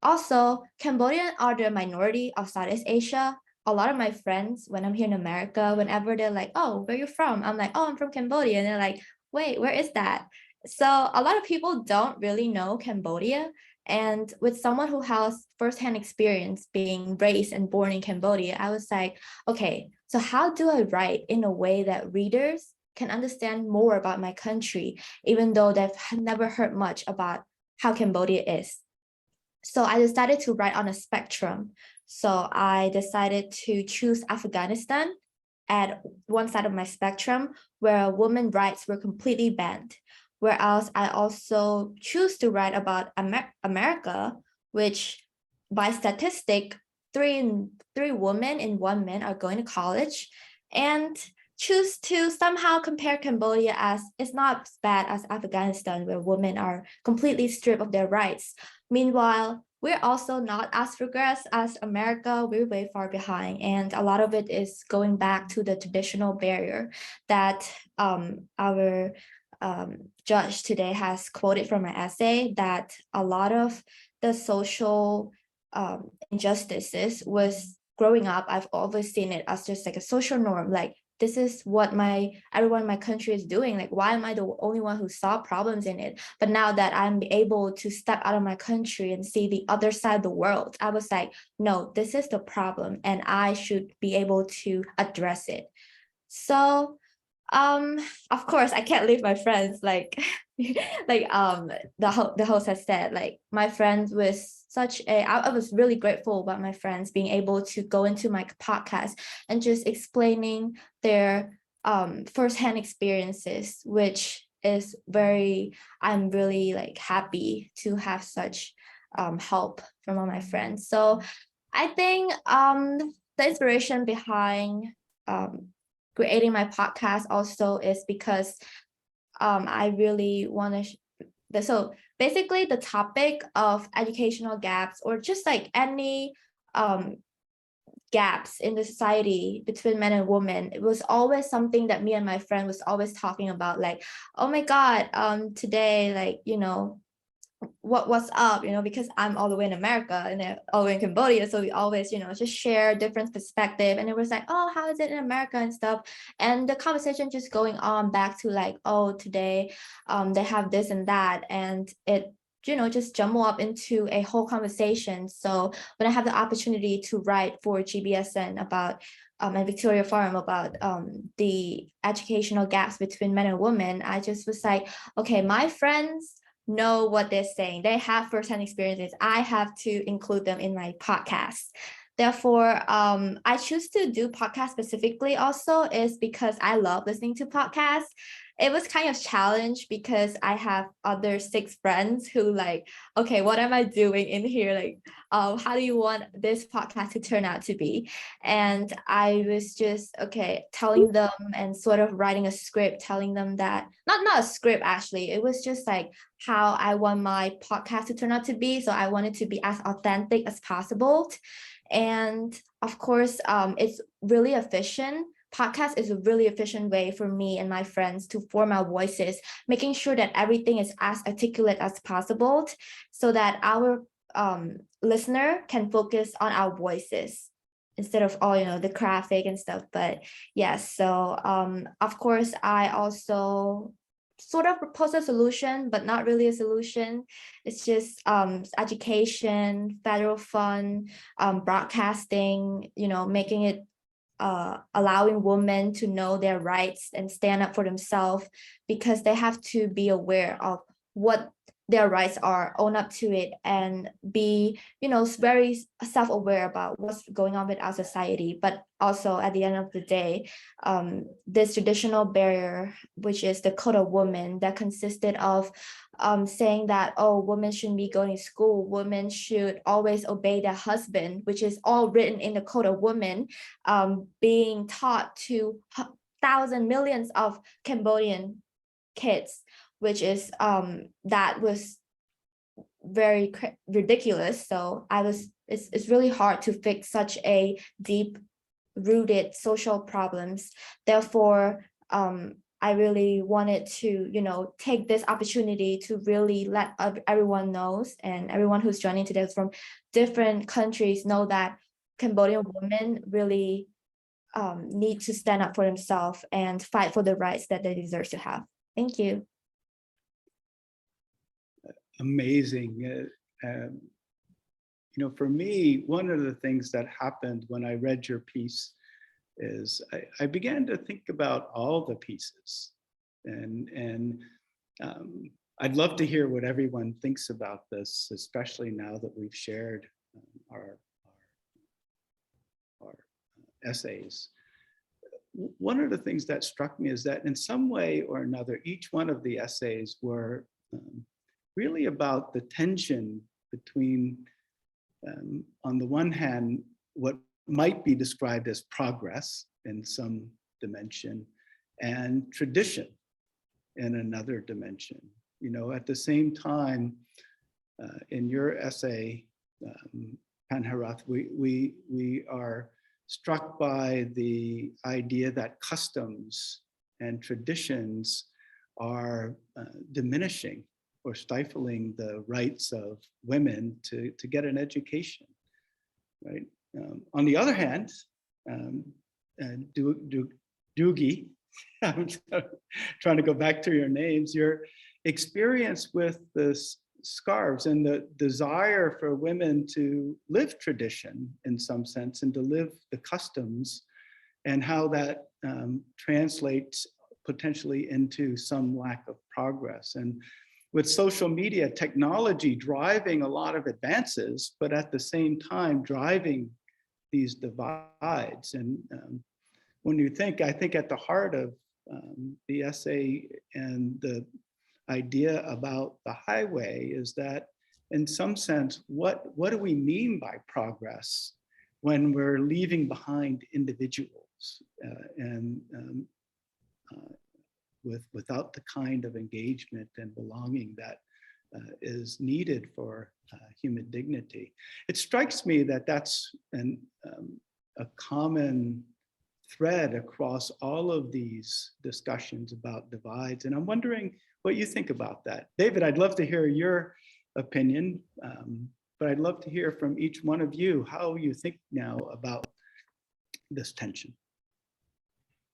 Also, Cambodians are the minority of Southeast Asia. A lot of my friends, when I'm here in America, whenever they're like, oh, where are you from? I'm like, oh, I'm from Cambodia. And they're like, wait, where is that? So a lot of people don't really know Cambodia. And with someone who has firsthand experience being raised and born in Cambodia, I was like, okay, so how do I write in a way that readers can understand more about my country, even though they've never heard much about how Cambodia is? So I decided to write on a spectrum. So I decided to choose Afghanistan at one side of my spectrum, where women's rights were completely banned. Whereas I also choose to write about America, which by statistic, three women and 1 man are going to college, and choose to somehow compare Cambodia as it's not as bad as Afghanistan, where women are completely stripped of their rights. Meanwhile, we're also not as progressed as America. We're way far behind. And a lot of it is going back to the traditional barrier that our judge today has quoted from my essay, that a lot of the social injustices was growing up. I've always seen it as just like a social norm, like this is what everyone in my country is doing. Like, why am I the only one who saw problems in it? But now that I'm able to step out of my country and see the other side of the world, I was like, no, this is the problem and I should be able to address it. So, of course, I can't leave my friends. Like, the host has said, like my friends was I was really grateful about my friends being able to go into my podcast and just explaining their firsthand experiences, which is I'm really like happy to have such help from all my friends. So I think the inspiration behind creating my podcast also is because I really want to so basically the topic of educational gaps, or just like any gaps in the society between men and women, it was always something that me and my friend was always talking about, like, oh my God, today, like, what's up, because I'm all the way in America and they're all the way in Cambodia. So we always, just share different perspective. And it was like, oh, how is it in America and stuff? And the conversation just going on back to like, oh, today they have this and that. And it, just jumble up into a whole conversation. So when I have the opportunity to write for GBSN about and Victoria Forum about the educational gaps between men and women, I just was like, okay, my friends know what they're saying. They have firsthand experiences. I have to include them in my podcast. Therefore, I choose to do podcasts specifically also is because I love listening to podcasts. It was kind of challenge because I have other 6 friends who like, okay, what am I doing in here? Like, how do you want this podcast to turn out to be? And I was just, okay, telling them and sort of writing a script, telling them that, not a script actually, it was just like how I want my podcast to turn out to be. So I want it to be as authentic as possible. And of course, it's really efficient. Podcast is a really efficient way for me and my friends to form our voices, making sure that everything is as articulate as possible so that our listener can focus on our voices instead of all, the graphic and stuff. But yes, so of course, I also sort of propose a solution, but not really a solution. It's just education, federal fund, broadcasting, making it allowing women to know their rights and stand up for themselves, because they have to be aware of what their rights are, own up to it, and be, very self-aware about what's going on with our society. But also at the end of the day, this traditional barrier, which is the Code of Women, that consisted of saying that, oh, women shouldn't be going to school, women should always obey their husband, which is all written in the Code of Women, being taught to thousands, millions of Cambodian kids, which is that was very ridiculous. So it's really hard to fix such a deep rooted social problems. Therefore, I really wanted to, take this opportunity to really let everyone knows, and everyone who's joining today from different countries know that Cambodian women really need to stand up for themselves and fight for the rights that they deserve to have. Thank you. Amazing. For me, one of the things that happened when I read your piece is I began to think about all the pieces, and I'd love to hear what everyone thinks about this, especially now that we've shared our essays. One of the things that struck me is that in some way or another, each one of the essays were really about the tension between, on the one hand, what might be described as progress in some dimension and tradition in another dimension. At the same time, in your essay, Panharath, we are struck by the idea that customs and traditions are diminishing or stifling the rights of women to get an education, right? On the other hand, Doogie, I'm trying to go back to your names, your experience with the scarves and the desire for women to live tradition in some sense and to live the customs, and how that translates potentially into some lack of progress. And with social media technology driving a lot of advances, but at the same time driving these divides. And when you think, I think at the heart of the essay and the idea about the highway is that, in some sense, what do we mean by progress when we're leaving behind individuals without the kind of engagement and belonging that is needed for human dignity? It strikes me that that's a common thread across all of these discussions about divides. And I'm wondering what you think about that. David, I'd love to hear your opinion. But I'd love to hear from each one of you how you think now about this tension.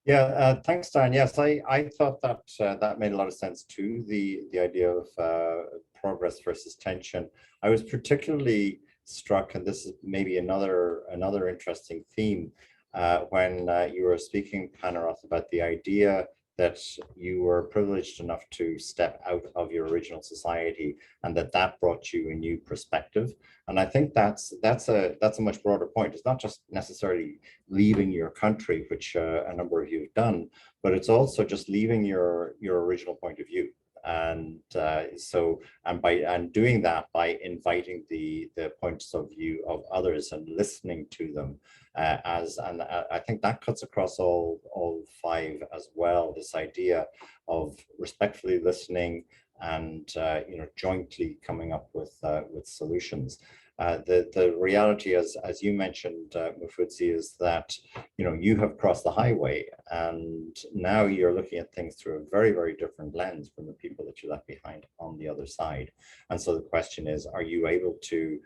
Yeah, thanks, Dan. Yes, I thought that that made a lot of sense too. The idea of progress versus tension. I was particularly struck, and this is maybe another interesting theme, when you were speaking, Panaroth, about the idea that you were privileged enough to step out of your original society, and that brought you a new perspective. And I think that's a much broader point. It's not just necessarily leaving your country, which a number of you have done, but it's also just leaving your original point of view. And by doing that, by inviting the points of view of others and listening to them, I think that cuts across all five as well. This idea of respectfully listening and jointly coming up with solutions. The reality, as you mentioned, Mufudzi, is that you have crossed the highway, and now you're looking at things through a very, very different lens from the people that you left behind on the other side. And so the question is, are you able to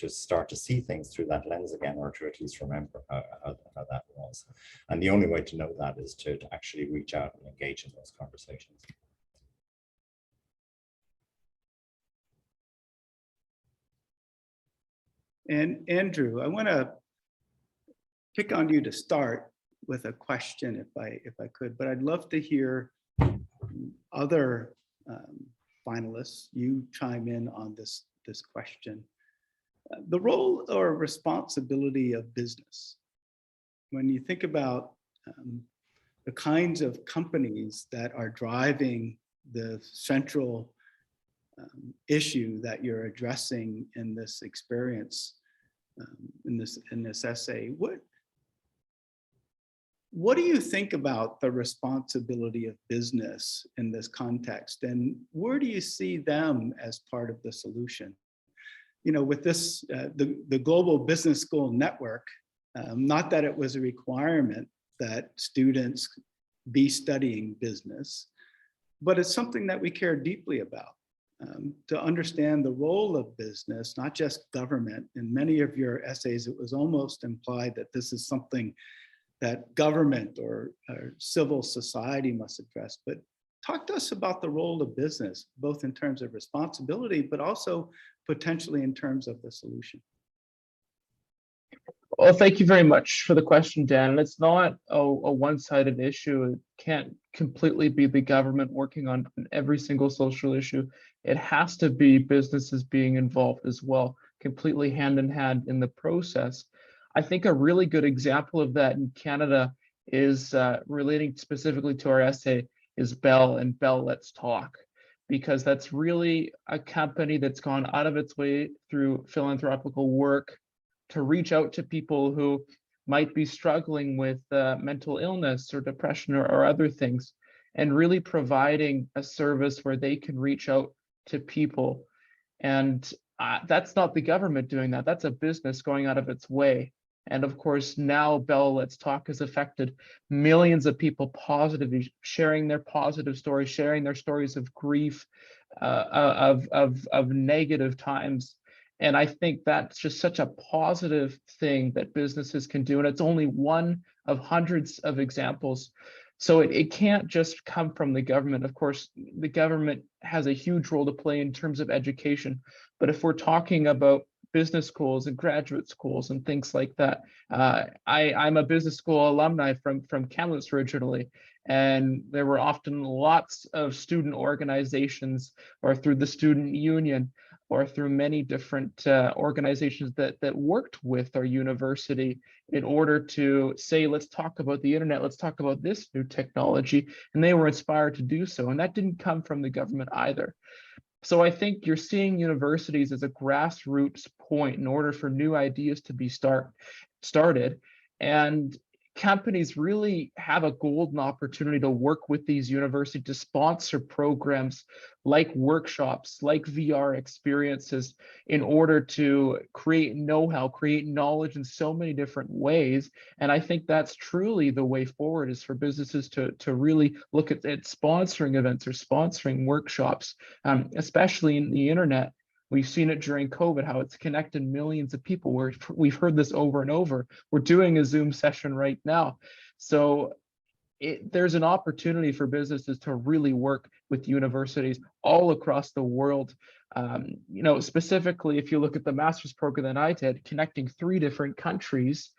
start to see things through that lens again, or to at least remember how that was? And the only way to know that is to actually reach out and engage in those conversations. And Andrew, I want to pick on you to start with a question, if I could, but I'd love to hear other finalists, you chime in on this question. The role or responsibility of business. When you think about the kinds of companies that are driving the central issue that you're addressing in this experience, in this essay, what do you think about the responsibility of business in this context, and where do you see them as part of the solution? With this, the Global Business School Network, not that it was a requirement that students be studying business, but it's something that we care deeply about. To understand the role of business, not just government. In many of your essays, it was almost implied that this is something that government or civil society must address. But talk to us about the role of business, both in terms of responsibility, but also potentially in terms of the solution. Well, thank you very much for the question, Dan. It's not a one-sided issue. It can't completely be the government working on every single social issue. It has to be businesses being involved as well, completely hand in hand in the process. I think a really good example of that in Canada is relating specifically to our essay is Bell and Bell Let's Talk, because that's really a company that's gone out of its way through philanthropical work to reach out to people who might be struggling with mental illness or depression or other things, and really providing a service where they can reach out to people. And that's not the government doing that. That's a business going out of its way. And of course, now Bell Let's Talk has affected millions of people positively, sharing their positive stories, sharing their stories of grief, of negative times. And I think that's just such a positive thing that businesses can do. And it's only one of hundreds of examples. So it can't just come from the government. Of course, the government has a huge role to play in terms of education. But if we're talking about business schools and graduate schools and things like that, I'm a business school alumni from Kamloops originally. And there were often lots of student organizations, or through the student union, or through many different organizations that worked with our university in order to say, let's talk about the internet, let's talk about this new technology. And they were inspired to do so. And that didn't come from the government either. So I think you're seeing universities as a grassroots point in order for new ideas to be started. And companies really have a golden opportunity to work with these universities to sponsor programs like workshops, like VR experiences, in order to create know-how, create knowledge in so many different ways. And I think that's truly the way forward, is for businesses to really look at sponsoring events or sponsoring workshops, especially in the internet. We've seen it during COVID, how it's connected millions of people. We've heard this over and over. We're doing a Zoom session right now. So there's an opportunity for businesses to really work with universities all across the world. Specifically, if you look at the master's program that I did, connecting 3 different countries,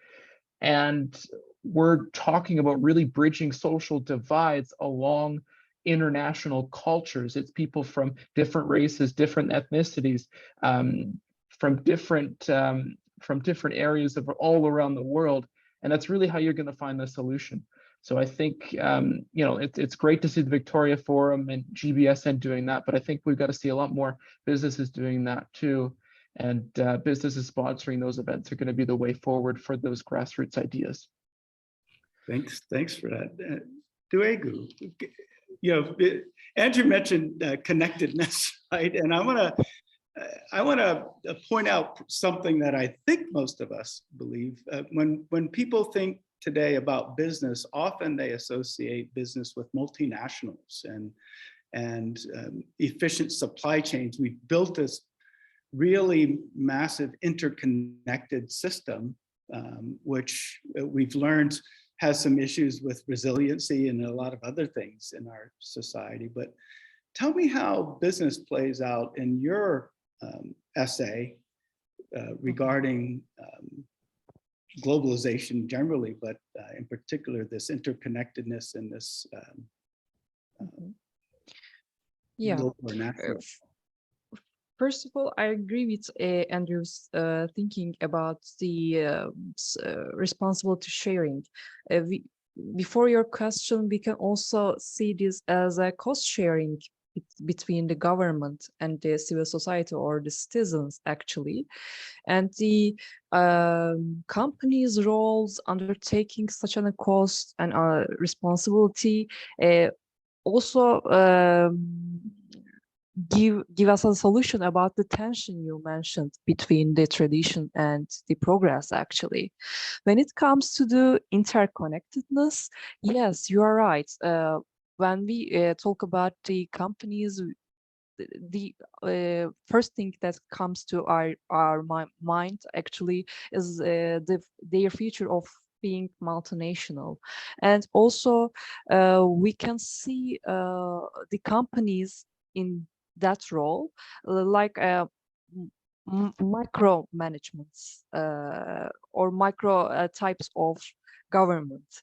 and we're talking about really bridging social divides along international cultures. It's people from different races, different ethnicities, from different areas of all around the world, and that's really how you're going to find the solution. So I think it's great to see the Victoria Forum and GBSN doing that, but I think we've got to see a lot more businesses doing that too, and businesses sponsoring those events are going to be the way forward for those grassroots ideas. Thanks for that, Duegu. Andrew mentioned connectedness, right? And I want to point out something that I think most of us believe. When people think today about business, often they associate business with multinationals and efficient supply chains. We've built this really massive interconnected system, which we've learned has some issues with resiliency and a lot of other things in our society. But tell me how business plays out in your essay regarding globalization generally, but in particular this interconnectedness and this global or national. First of all, I agree with Andrew's thinking about the responsibility sharing. Before your question, we can also see this as a cost sharing between the government and the civil society, or the citizens actually, and the companies' roles undertaking such a cost and responsibility also give us a solution about the tension you mentioned between the tradition and the progress. Actually, when it comes to the interconnectedness, yes, you are right. When we talk about the companies, the first thing that comes to our mind actually is their future of being multinational. And also we can see the companies in that role, like micro managements or micro types of government,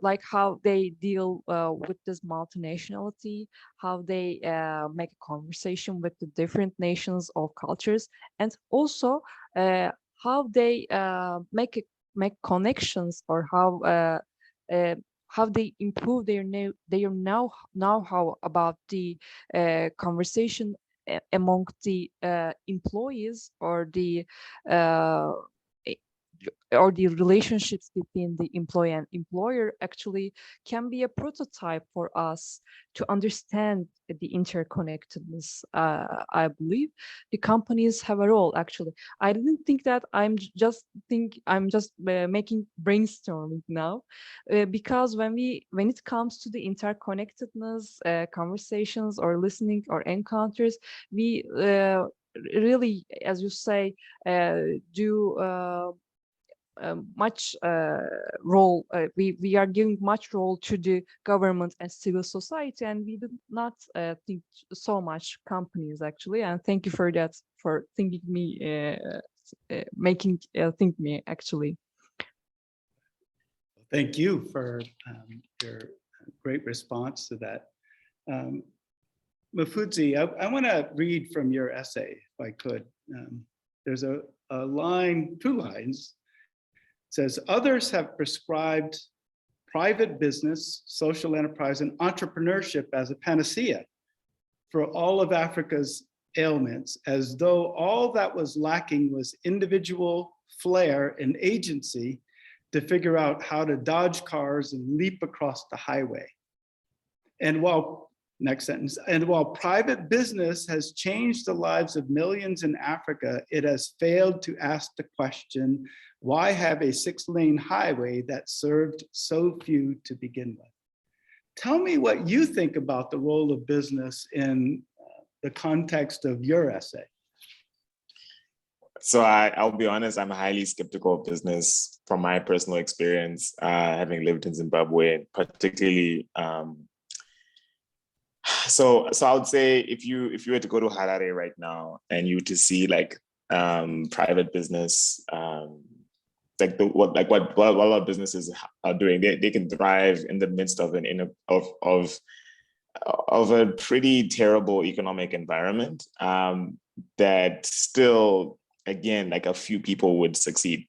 like how they deal with this multinationality, how they make a conversation with the different nations or cultures, and also how they make connections, or how they improve their know-how about the conversation among the employees, or the relationships between the employee and employer actually can be a prototype for us to understand the interconnectedness. I believe the companies have a role. Actually, I didn't think that. I'm just making brainstorming now, because when it comes to the interconnectedness conversations or listening or encounters, we really, as you say, do much role. We are giving much role to the government and civil society, and we do not think so much companies actually. And thank you for that, for thinking me, making think me actually. Thank you for your great response to that. Mafudzi, I want to read from your essay, if I could. There's a line, 2 lines. It says, others have prescribed private business, social enterprise, and entrepreneurship as a panacea for all of Africa's ailments, as though all that was lacking was individual flair and agency to figure out how to dodge cars and leap across the highway. And while, next sentence, and while private business has changed the lives of millions in Africa, it has failed to ask the question, why have a 6-lane highway that served so few to begin with? Tell me what you think about the role of business in the context of your essay. So I'll be honest, I'm highly skeptical of business from my personal experience, having lived in Zimbabwe, particularly. So I would say if you were to go to Harare right now and you were to see like private business, like what a lot of businesses are doing, they can thrive in the midst of a pretty terrible economic environment that still, again, like a few people would succeed.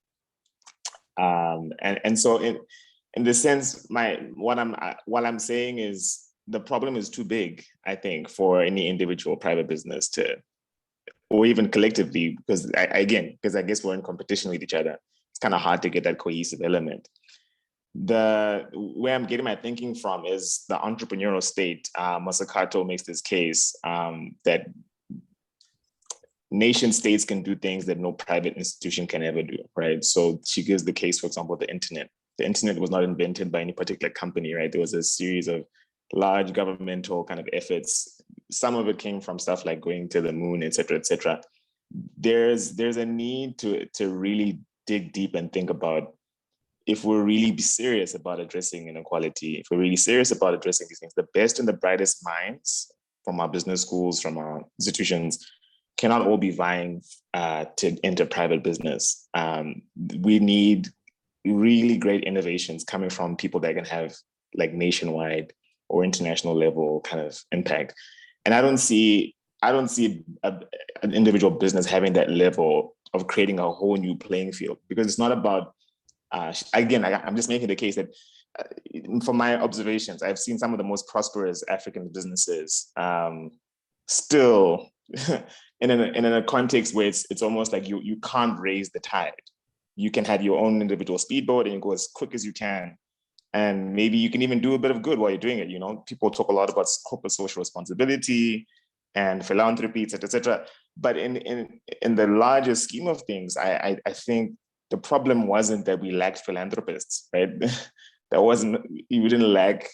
And so in the sense, what I'm saying is the problem is too big, I think, for any individual private business to, or even collectively, because I guess we're in competition with each other. It's kind of hard to get that cohesive element. Where I'm getting my thinking from is the entrepreneurial state. Mazzucato makes this case that nation states can do things that no private institution can ever do, right? So she gives the case, for example, the internet. The internet was not invented by any particular company, right? There was a series of large governmental kind of efforts. Some of it came from stuff like going to the moon, et cetera, et cetera. There's a need to really dig deep and think about, if we're really serious about addressing inequality, if we're really serious about addressing these things, the best and the brightest minds from our business schools, from our institutions, cannot all be vying to enter private business. We need really great innovations coming from people that can have like nationwide or international level kind of impact. And I don't see an individual business having that level of creating a whole new playing field, because it's not about, again, I'm just making the case that from my observations, I've seen some of the most prosperous African businesses still in a context where it's almost like you can't raise the tide. You can have your own individual speedboat and you go as quick as you can. And maybe you can even do a bit of good while you're doing it. You know, people talk a lot about corporate social responsibility and philanthropy, et cetera, et cetera. But in the larger scheme of things, I think the problem wasn't that we lacked philanthropists, right? You didn't lack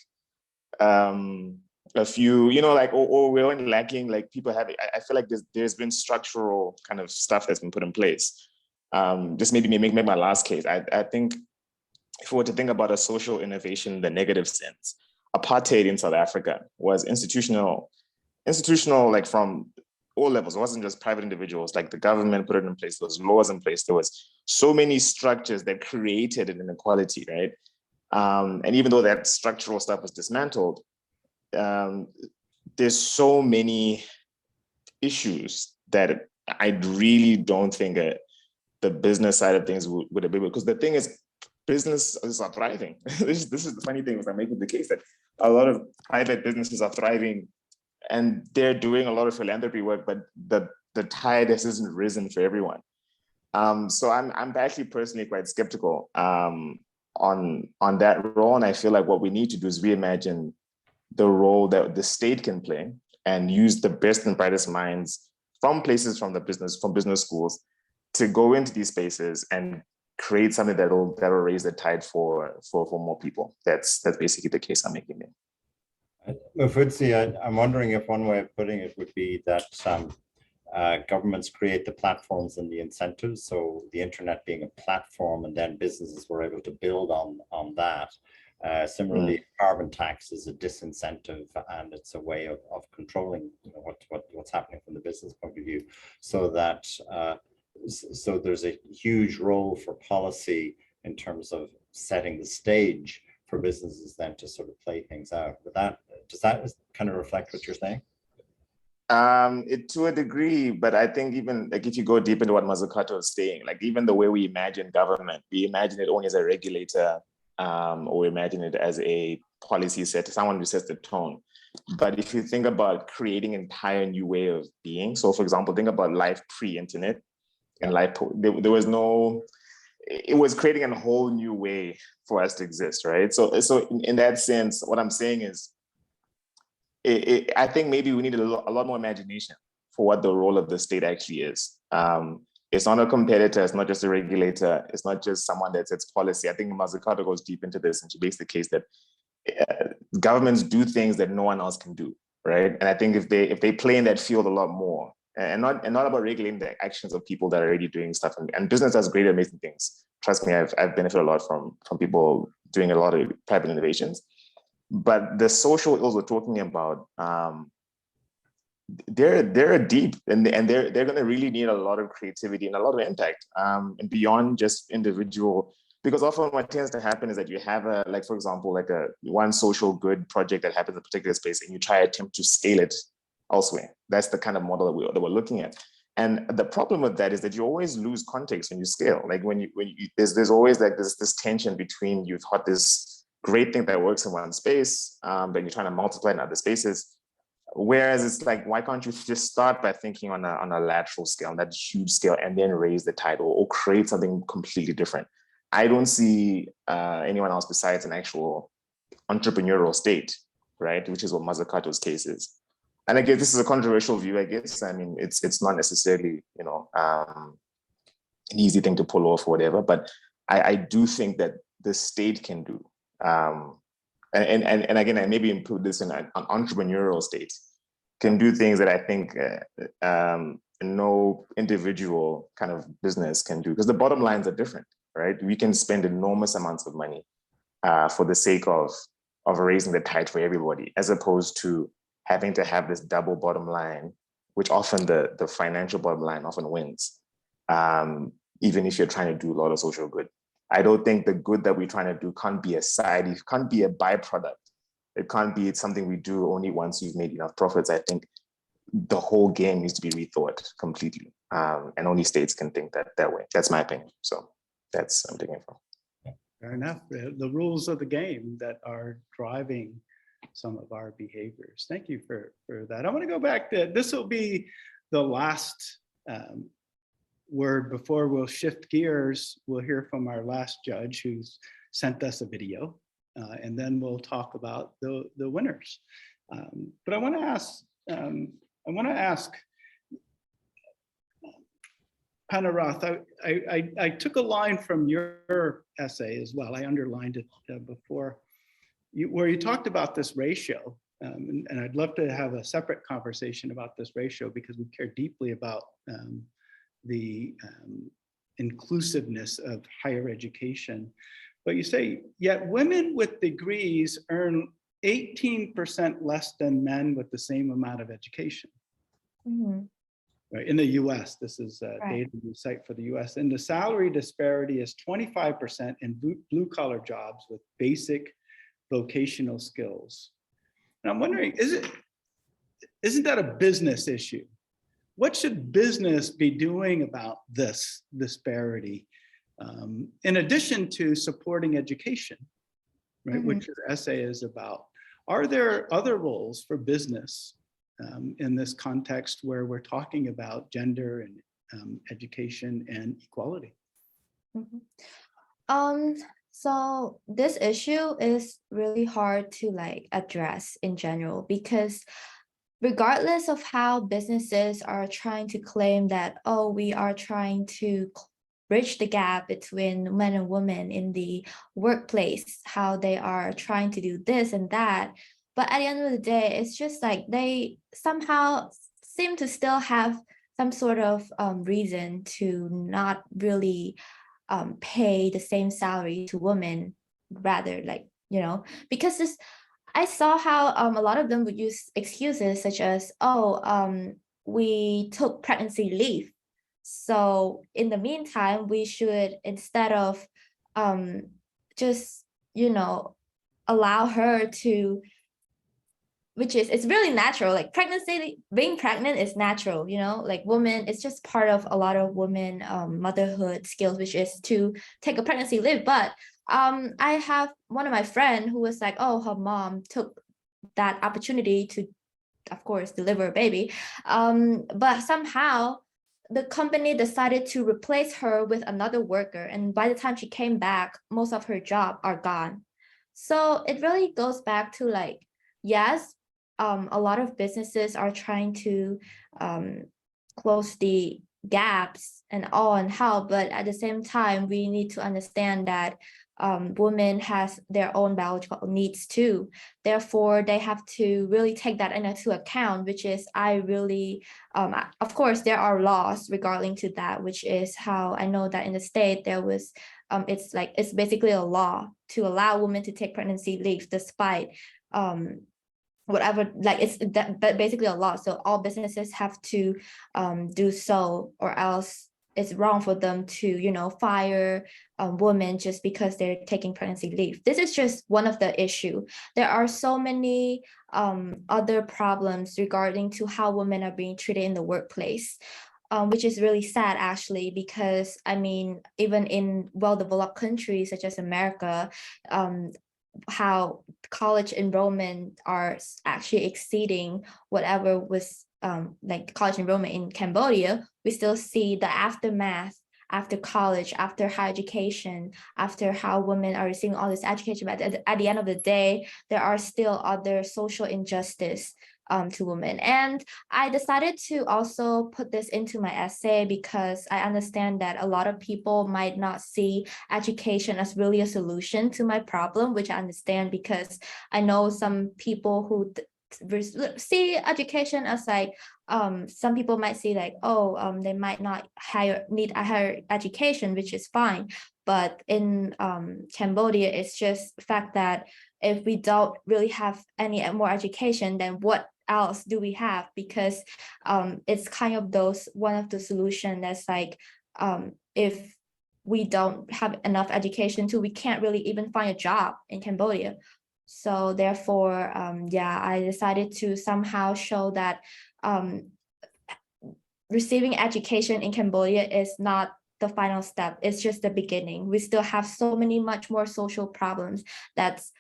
a few, you know, like, or we weren't lacking like people having, I feel like there's been structural kind of stuff that's been put in place. Just maybe make my last case. I think if we were to think about a social innovation in the negative sense, apartheid in South Africa was institutional, like from all levels. It wasn't just private individuals, like the government put it in place, there was laws in place, there was so many structures that created an inequality, right? And even though that structural stuff was dismantled, there's so many issues that I really don't think the business side of things would have been, because the thing is, businesses are thriving. This is the funny thing, is I'm making the case that a lot of private businesses are thriving and they're doing a lot of philanthropy work, but the tide hasn't risen for everyone. So I'm actually personally quite skeptical on that role. And I feel like what we need to do is reimagine the role that the state can play and use the best and brightest minds from business schools to go into these spaces and create something that'll raise the tide for more people. That's basically the case I'm making there. Mufudzi, I'm wondering if one way of putting it would be that governments create the platforms and the incentives. So the internet being a platform, and then businesses were able to build on that. Similarly, carbon tax is a disincentive, and it's a way of controlling, you know, what's happening from the business point of view. So that so there's a huge role for policy in terms of setting the stage for businesses then to sort of play things out. Does that kind of reflect what you're saying? To a degree, but I think even like if you go deep into what Mazzucato is saying, like even the way we imagine government, we imagine it only as a regulator, or we imagine it as a policy setter, someone who sets the tone. But if you think about creating an entire new way of being, so for example, think about life pre-internet and life, there was no, it was creating a whole new way for us to exist, right? So in that sense, what I'm saying is, I think maybe we need a lot more imagination for what the role of the state actually is. It's not a competitor, it's not just a regulator, it's not just someone that sets policy. I think Mazzucato goes deep into this, and she makes the case that governments do things that no one else can do, right? And I think if they play in that field a lot more, and not about regulating the actions of people that are already doing stuff, and business does great, amazing things. Trust me, I've benefited a lot from people doing a lot of private innovations. But the social ills we're talking about, they're deep, and they're going to really need a lot of creativity and a lot of impact, and beyond just individual. Because often what tends to happen is that you have for example, one social good project that happens in a particular space, and you try to attempt to scale it elsewhere. That's the kind of model that we're looking at. And the problem with that is that you always lose context when you scale. Like when you there's always like this tension between, you've got this great thing that works in one space, but you're trying to multiply in other spaces. Whereas it's like, why can't you just start by thinking on a lateral scale, on that huge scale, and then raise the tide, or create something completely different? I don't see anyone else besides an actual entrepreneurial state, right? Which is what Mazzucato's case is. And I guess this is a controversial view, I guess. I mean, it's not necessarily, an easy thing to pull off or whatever, but I do think that the state can do. And again, I maybe include this in an entrepreneurial state, can do things that I think no individual kind of business can do, because the bottom lines are different, right? We can spend enormous amounts of money for the sake of raising the tide for everybody, as opposed to having to have this double bottom line, which often the financial bottom line often wins, even if you're trying to do a lot of social good. I don't think the good that we're trying to do can't be a it can't be a byproduct. It can't be something we do only once you've made enough profits. I think the whole game needs to be rethought completely. And only states can think that way. That's my opinion. So that's I'm taking it from. Fair enough. The rules of the game that are driving some of our behaviors. Thank you for that. I want to go back to, this will be the last word before we'll shift gears. We'll hear from our last judge who's sent us a video, and then we'll talk about the winners. But I want to ask Panarath, I took a line from your essay as well. I underlined it before, where you talked about this ratio. And I'd love to have a separate conversation about this ratio, because we care deeply about the inclusiveness of higher education. But you say, yet women with degrees earn 18% less than men with the same amount of education. Mm-hmm. Right, in the US, this is data you cite for the US, and the salary disparity is 25% in blue-collar jobs with basic vocational skills. And I'm wondering, isn't that a business issue? What should business be doing about this disparity, in addition to supporting education, right, mm-hmm. which your essay is about? Are there other roles for business in this context where we're talking about gender and education and equality? Mm-hmm. So this issue is really hard to address in general, because regardless of how businesses are trying to claim that, oh, we are trying to bridge the gap between men and women in the workplace, how they are trying to do this and that, but at the end of the day, it's just like they somehow seem to still have some sort of reason to not really pay the same salary to women, rather, because this, I saw how a lot of them would use excuses such as, oh, we took pregnancy leave, so in the meantime we should, instead of just allow her to, which is, it's really natural, like pregnancy, being pregnant is natural, women, it's just part of a lot of women motherhood skills, which is to take a pregnancy leave. But I have one of my friend who was like, oh, her mom took that opportunity to, of course, deliver a baby, but somehow the company decided to replace her with another worker. And by the time she came back, most of her job are gone. So it really goes back to like, yes, a lot of businesses are trying to close the gaps and all and help, but at the same time, we need to understand that women has their own biological needs too. Therefore, they have to really take that into account, which is I really, of course, there are laws regarding to that, which is how I know that in the state there was, it's basically a law to allow women to take pregnancy leave despite whatever, like it's basically a law. So all businesses have to do so, or else it's wrong for them to, you know, fire women just because they're taking pregnancy leave. This is just one of the issue. There are so many other problems regarding to how women are being treated in the workplace. Which is really sad actually, because I mean, even in well-developed countries such as America, how college enrollment are actually exceeding whatever was like college enrollment in Cambodia, we still see the aftermath after college, after higher education, after how women are receiving all this education. But at the end of the day, there are still other social injustice to women. And I decided to also put this into my essay because I understand that a lot of people might not see education as really a solution to my problem, which I understand because I know some people who see education as like, some people might see like, oh, they might not need a higher education, which is fine. But in Cambodia, it's just the fact that if we don't really have any more education, then what else do we have? Because it's kind of one of the solution that's like, if we don't have enough education too, we can't really even find a job in Cambodia. So therefore, yeah, I decided to somehow show that receiving education in Cambodia is not the final step. It's just the beginning. We still have so many much more social problems that's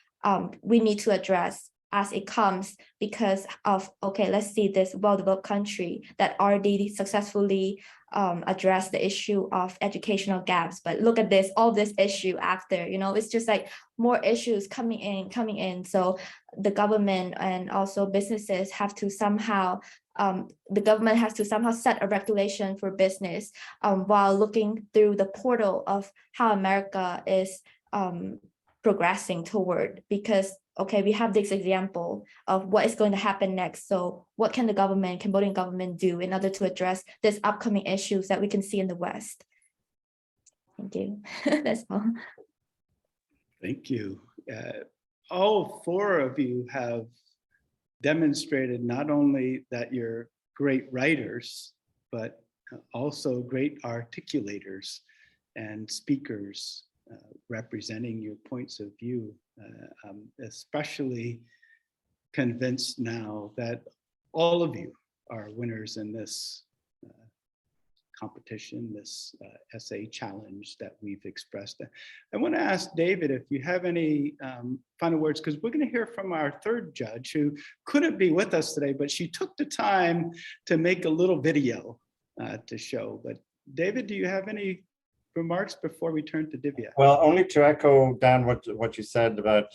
we need to address as it comes because of, okay, let's see this well-developed country that already successfully address the issue of educational gaps. But look at this, all this issue after, you know, it's just like more issues coming in. So the government and also businesses have to somehow, the government has to somehow set a regulation for business while looking through the portal of how America is progressing toward, because okay, we have this example of what is going to happen next. So what can the government, Cambodian government do in order to address these upcoming issues that we can see in the West? Thank you. That's all. Thank you. All four of you have demonstrated not only that you're great writers, but also great articulators and speakers representing your points of view. I'm especially convinced now that all of you are winners in this competition, this essay challenge that we've expressed. I want to ask David if you have any final words, because we're going to hear from our third judge who couldn't be with us today, but she took the time to make a little video to show. But David, do you have any remarks before we turn to Divya? Well, only to echo, Dan, what you said about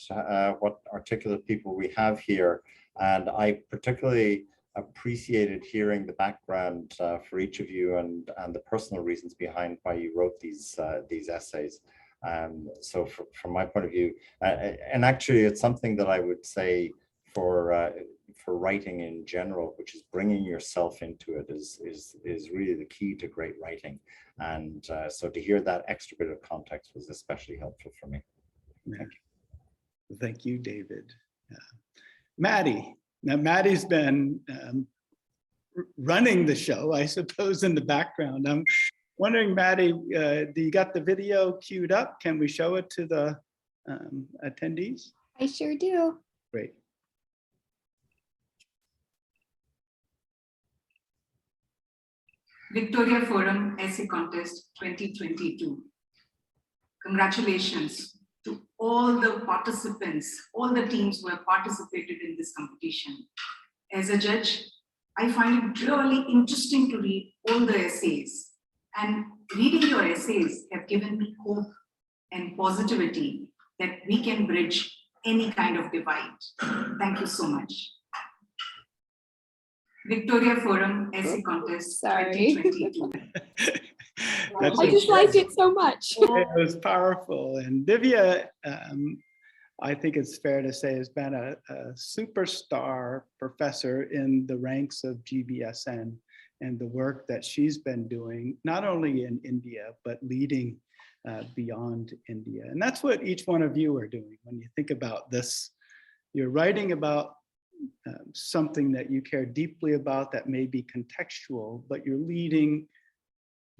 what articulate people we have here. And I particularly appreciated hearing the background for each of you and the personal reasons behind why you wrote these essays. So from my point of view, and actually it's something that I would say for writing in general, which is bringing yourself into it is really the key to great writing. And so to hear that extra bit of context was especially helpful for me. Thank you. Thank you, David. Maddie. Now, Maddie's been running the show, I suppose, in the background. I'm wondering, Maddie, do you got the video queued up? Can we show it to the attendees? I sure do. Great. Victoria Forum Essay Contest 2022. Congratulations to all the participants, all the teams who have participated in this competition. As a judge, I find it really interesting to read all the essays. And reading your essays have given me hope and positivity that we can bridge any kind of divide. Thank you so much. Victoria Forum Essay Contest 2022. I just liked it so much. It was powerful. And Divya, I think it's fair to say, has been a superstar professor in the ranks of GBSN, and the work that she's been doing, not only in India, but leading beyond India. And that's what each one of you are doing. When you think about this, you're writing about something that you care deeply about that may be contextual, but you're leading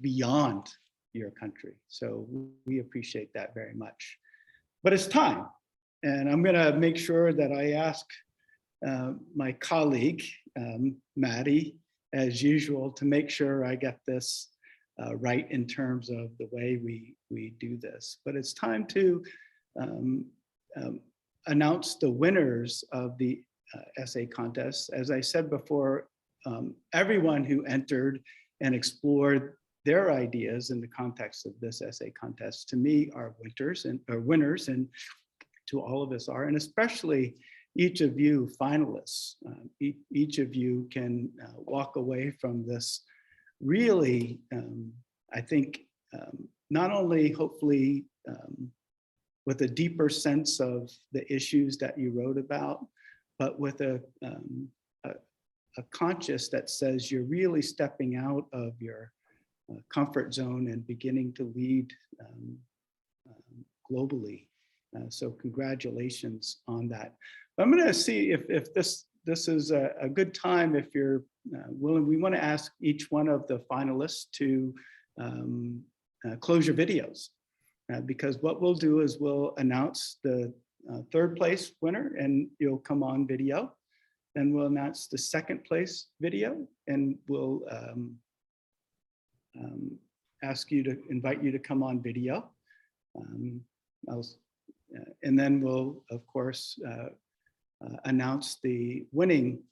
beyond your country. So we appreciate that very much. But it's time. And I'm going to make sure that I ask my colleague, Maddie, as usual, to make sure I get this right in terms of the way we do this. But it's time to announce the winners of the essay contest. As I said before, everyone who entered and explored their ideas in the context of this essay contest, to me, are winners, and to all of us are, and especially each of you finalists. Each of you can walk away from this really, I think, not only hopefully with a deeper sense of the issues that you wrote about, but with a conscience that says you're really stepping out of your comfort zone and beginning to lead globally. So congratulations on that. I'm going to see if this is a good time, if you're willing. We want to ask each one of the finalists to close your videos, because what we'll do is we'll announce the third place winner and you'll come on video. Then we'll announce the second place video and we'll invite you to come on video. And then we'll, of course, announce the winning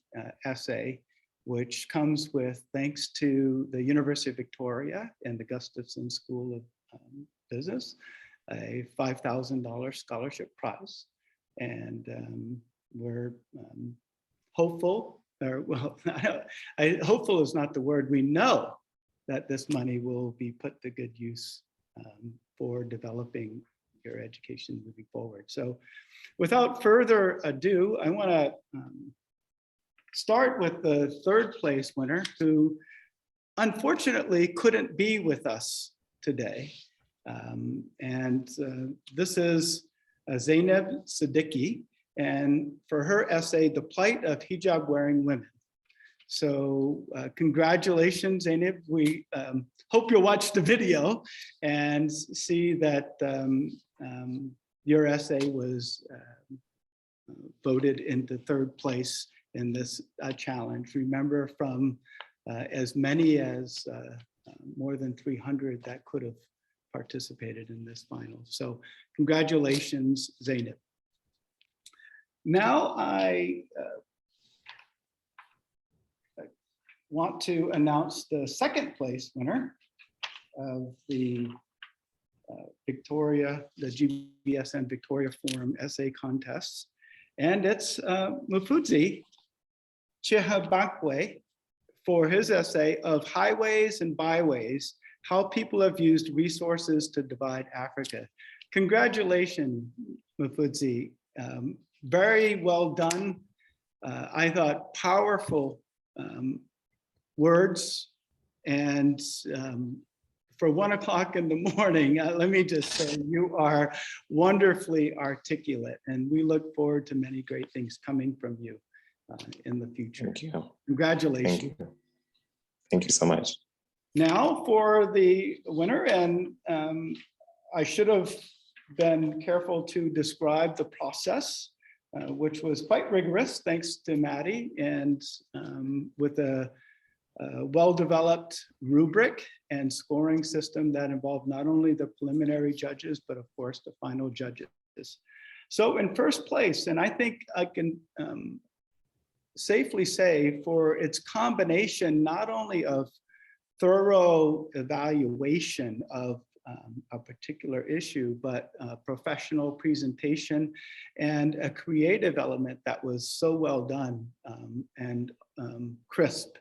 essay, which comes with thanks to the University of Victoria and the Gustafson School of Business, a $5,000 scholarship prize. And we're hopeful, or well, hopeful is not the word. We know that this money will be put to good use for developing your education moving forward. So without further ado, I want to start with the third place winner, who unfortunately couldn't be with us today. This is Zainab Siddiqui, and for her essay, The Plight of Hijab Wearing Women. So congratulations, Zainab. We hope you'll watch the video and see that your essay was voted into third place in this challenge. Remember, from as many as more than 300 that could have participated in this final. So congratulations, Zainab. Now I want to announce the second place winner of the GBSN Victoria Forum Essay Contests. And it's Mufudzi Chihabakwe for his essay of Highways and Byways, How People Have Used Resources to Divide Africa. Congratulations, Mufudzi. Very well done. I thought powerful words, and for 1 o'clock in the morning, let me just say you are wonderfully articulate, and we look forward to many great things coming from you in the future. Thank you. Congratulations. Thank you. Thank you so much. Now for the winner, and I should have been careful to describe the process, which was quite rigorous, thanks to Maddie, and with a well-developed rubric and scoring system that involved not only the preliminary judges, but of course the final judges. So in first place, and I think I can safely say for its combination not only of thorough evaluation of a particular issue, but professional presentation and a creative element that was so well done and crisp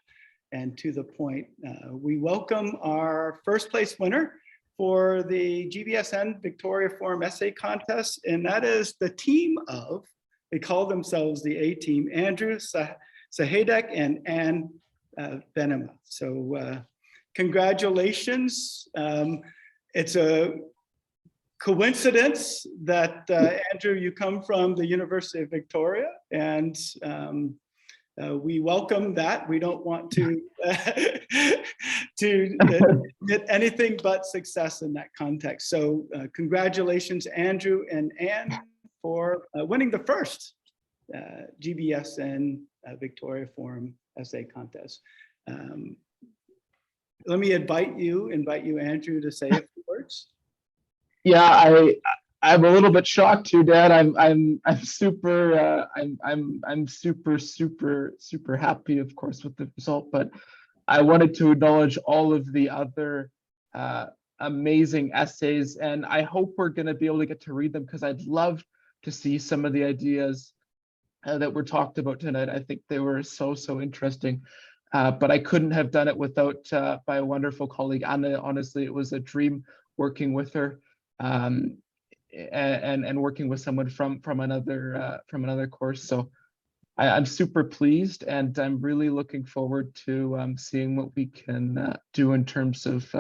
and to the point. We welcome our first place winner for the GBSN Victoria Forum Essay Contest, and that is the team of, they call themselves the A-Team, Andrew Sahedek and Anne Benema. So congratulations. It's a coincidence that Andrew, you come from the University of Victoria, and we welcome that. We don't want to get anything but success in that context. So congratulations, Andrew and Anne, for winning the first GBSN Victoria Forum Essay Contest. Let me invite you, Andrew, to say a few words. Yeah, I'm a little bit shocked too, Dad. I'm super super happy, of course, with the result. But I wanted to acknowledge all of the other amazing essays, and I hope we're going to be able to get to read them, because I'd love to see some of the ideas that were talked about tonight. I think they were so interesting. But I couldn't have done it without my wonderful colleague Anna. Honestly, it was a dream working with her. And working with someone from another course. So I'm super pleased, and I'm really looking forward to seeing what we can do in terms of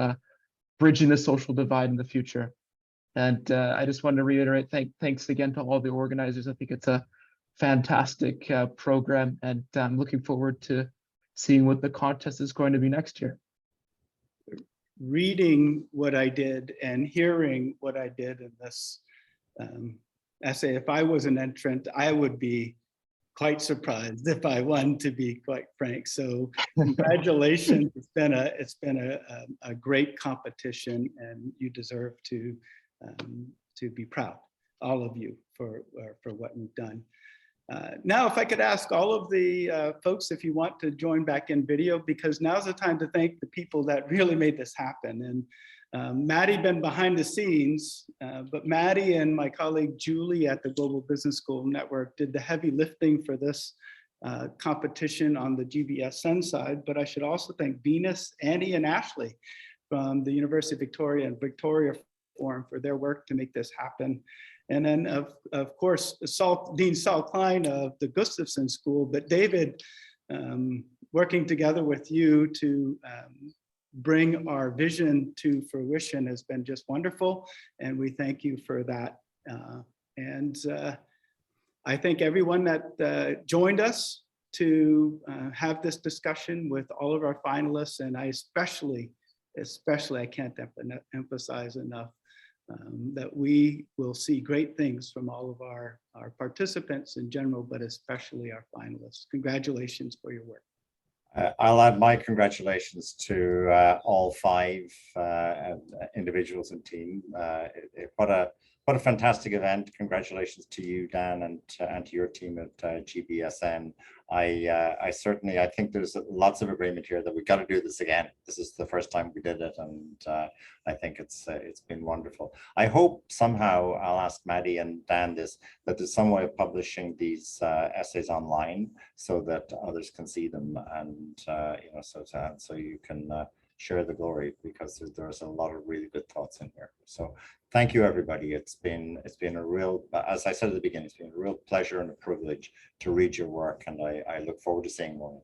bridging the social divide in the future. And I just want to reiterate thanks again to all the organizers. I think it's a fantastic program, and I'm looking forward to seeing what the contest is going to be next year. Reading what I did and hearing what I did in this essay, if I was an entrant, I would be quite surprised if I won, to be quite frank. So congratulations. It's been a great competition, and you deserve to be proud, all of you, for what you've done. Now, if I could ask all of the folks, if you want to join back in video, because now's the time to thank the people that really made this happen. And Maddie been behind the scenes, but Maddie and my colleague Julie at the Global Business School Network did the heavy lifting for this competition on the GBSN side. But I should also thank Venus, Annie, and Ashley from the University of Victoria and Victoria Forum for their work to make this happen. And then, of course, Dean Saul Klein of the Gustafson School, but David, working together with you to bring our vision to fruition has been just wonderful. And we thank you for that. I thank everyone that joined us to have this discussion with all of our finalists. And I especially, I can't emphasize enough that we will see great things from all of our participants in general, but especially our finalists. Congratulations for your work. I'll add my congratulations to all 5 individuals and team. What a fantastic event. Congratulations to you, Dan, and to your team at GBSN. I think there's lots of agreement here that we've got to do this again. This is the first time we did it, and I think it's been wonderful. I hope somehow, I'll ask Maddie and Dan this, that there's some way of publishing these essays online so that others can see them, and so you can share the glory, because there's a lot of really good thoughts in here. So thank you, everybody. It's been a real, as I said at the beginning, it's been a real pleasure and a privilege to read your work, and I look forward to seeing more.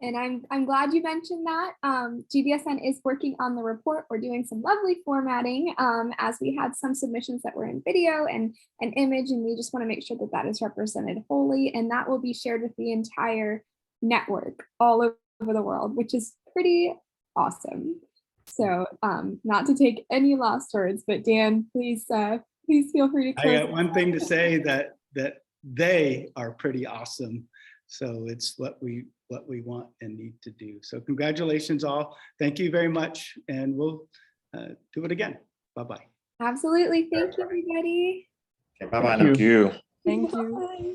And I'm glad you mentioned that. GBSN is working on the report. We're doing some lovely formatting, as we had some submissions that were in video and an image, and we just want to make sure that that is represented wholly, and that will be shared with the entire network all over the world, which is pretty awesome. So not to take any last words, but Dan, please feel free to close. I got one thing to say, that they are pretty awesome. So it's what we want and need to do. So congratulations all. Thank you very much. And we'll do it again. Bye-bye. Absolutely. Thank you, everybody. Okay, bye-bye. Thank you. Thank you. Bye.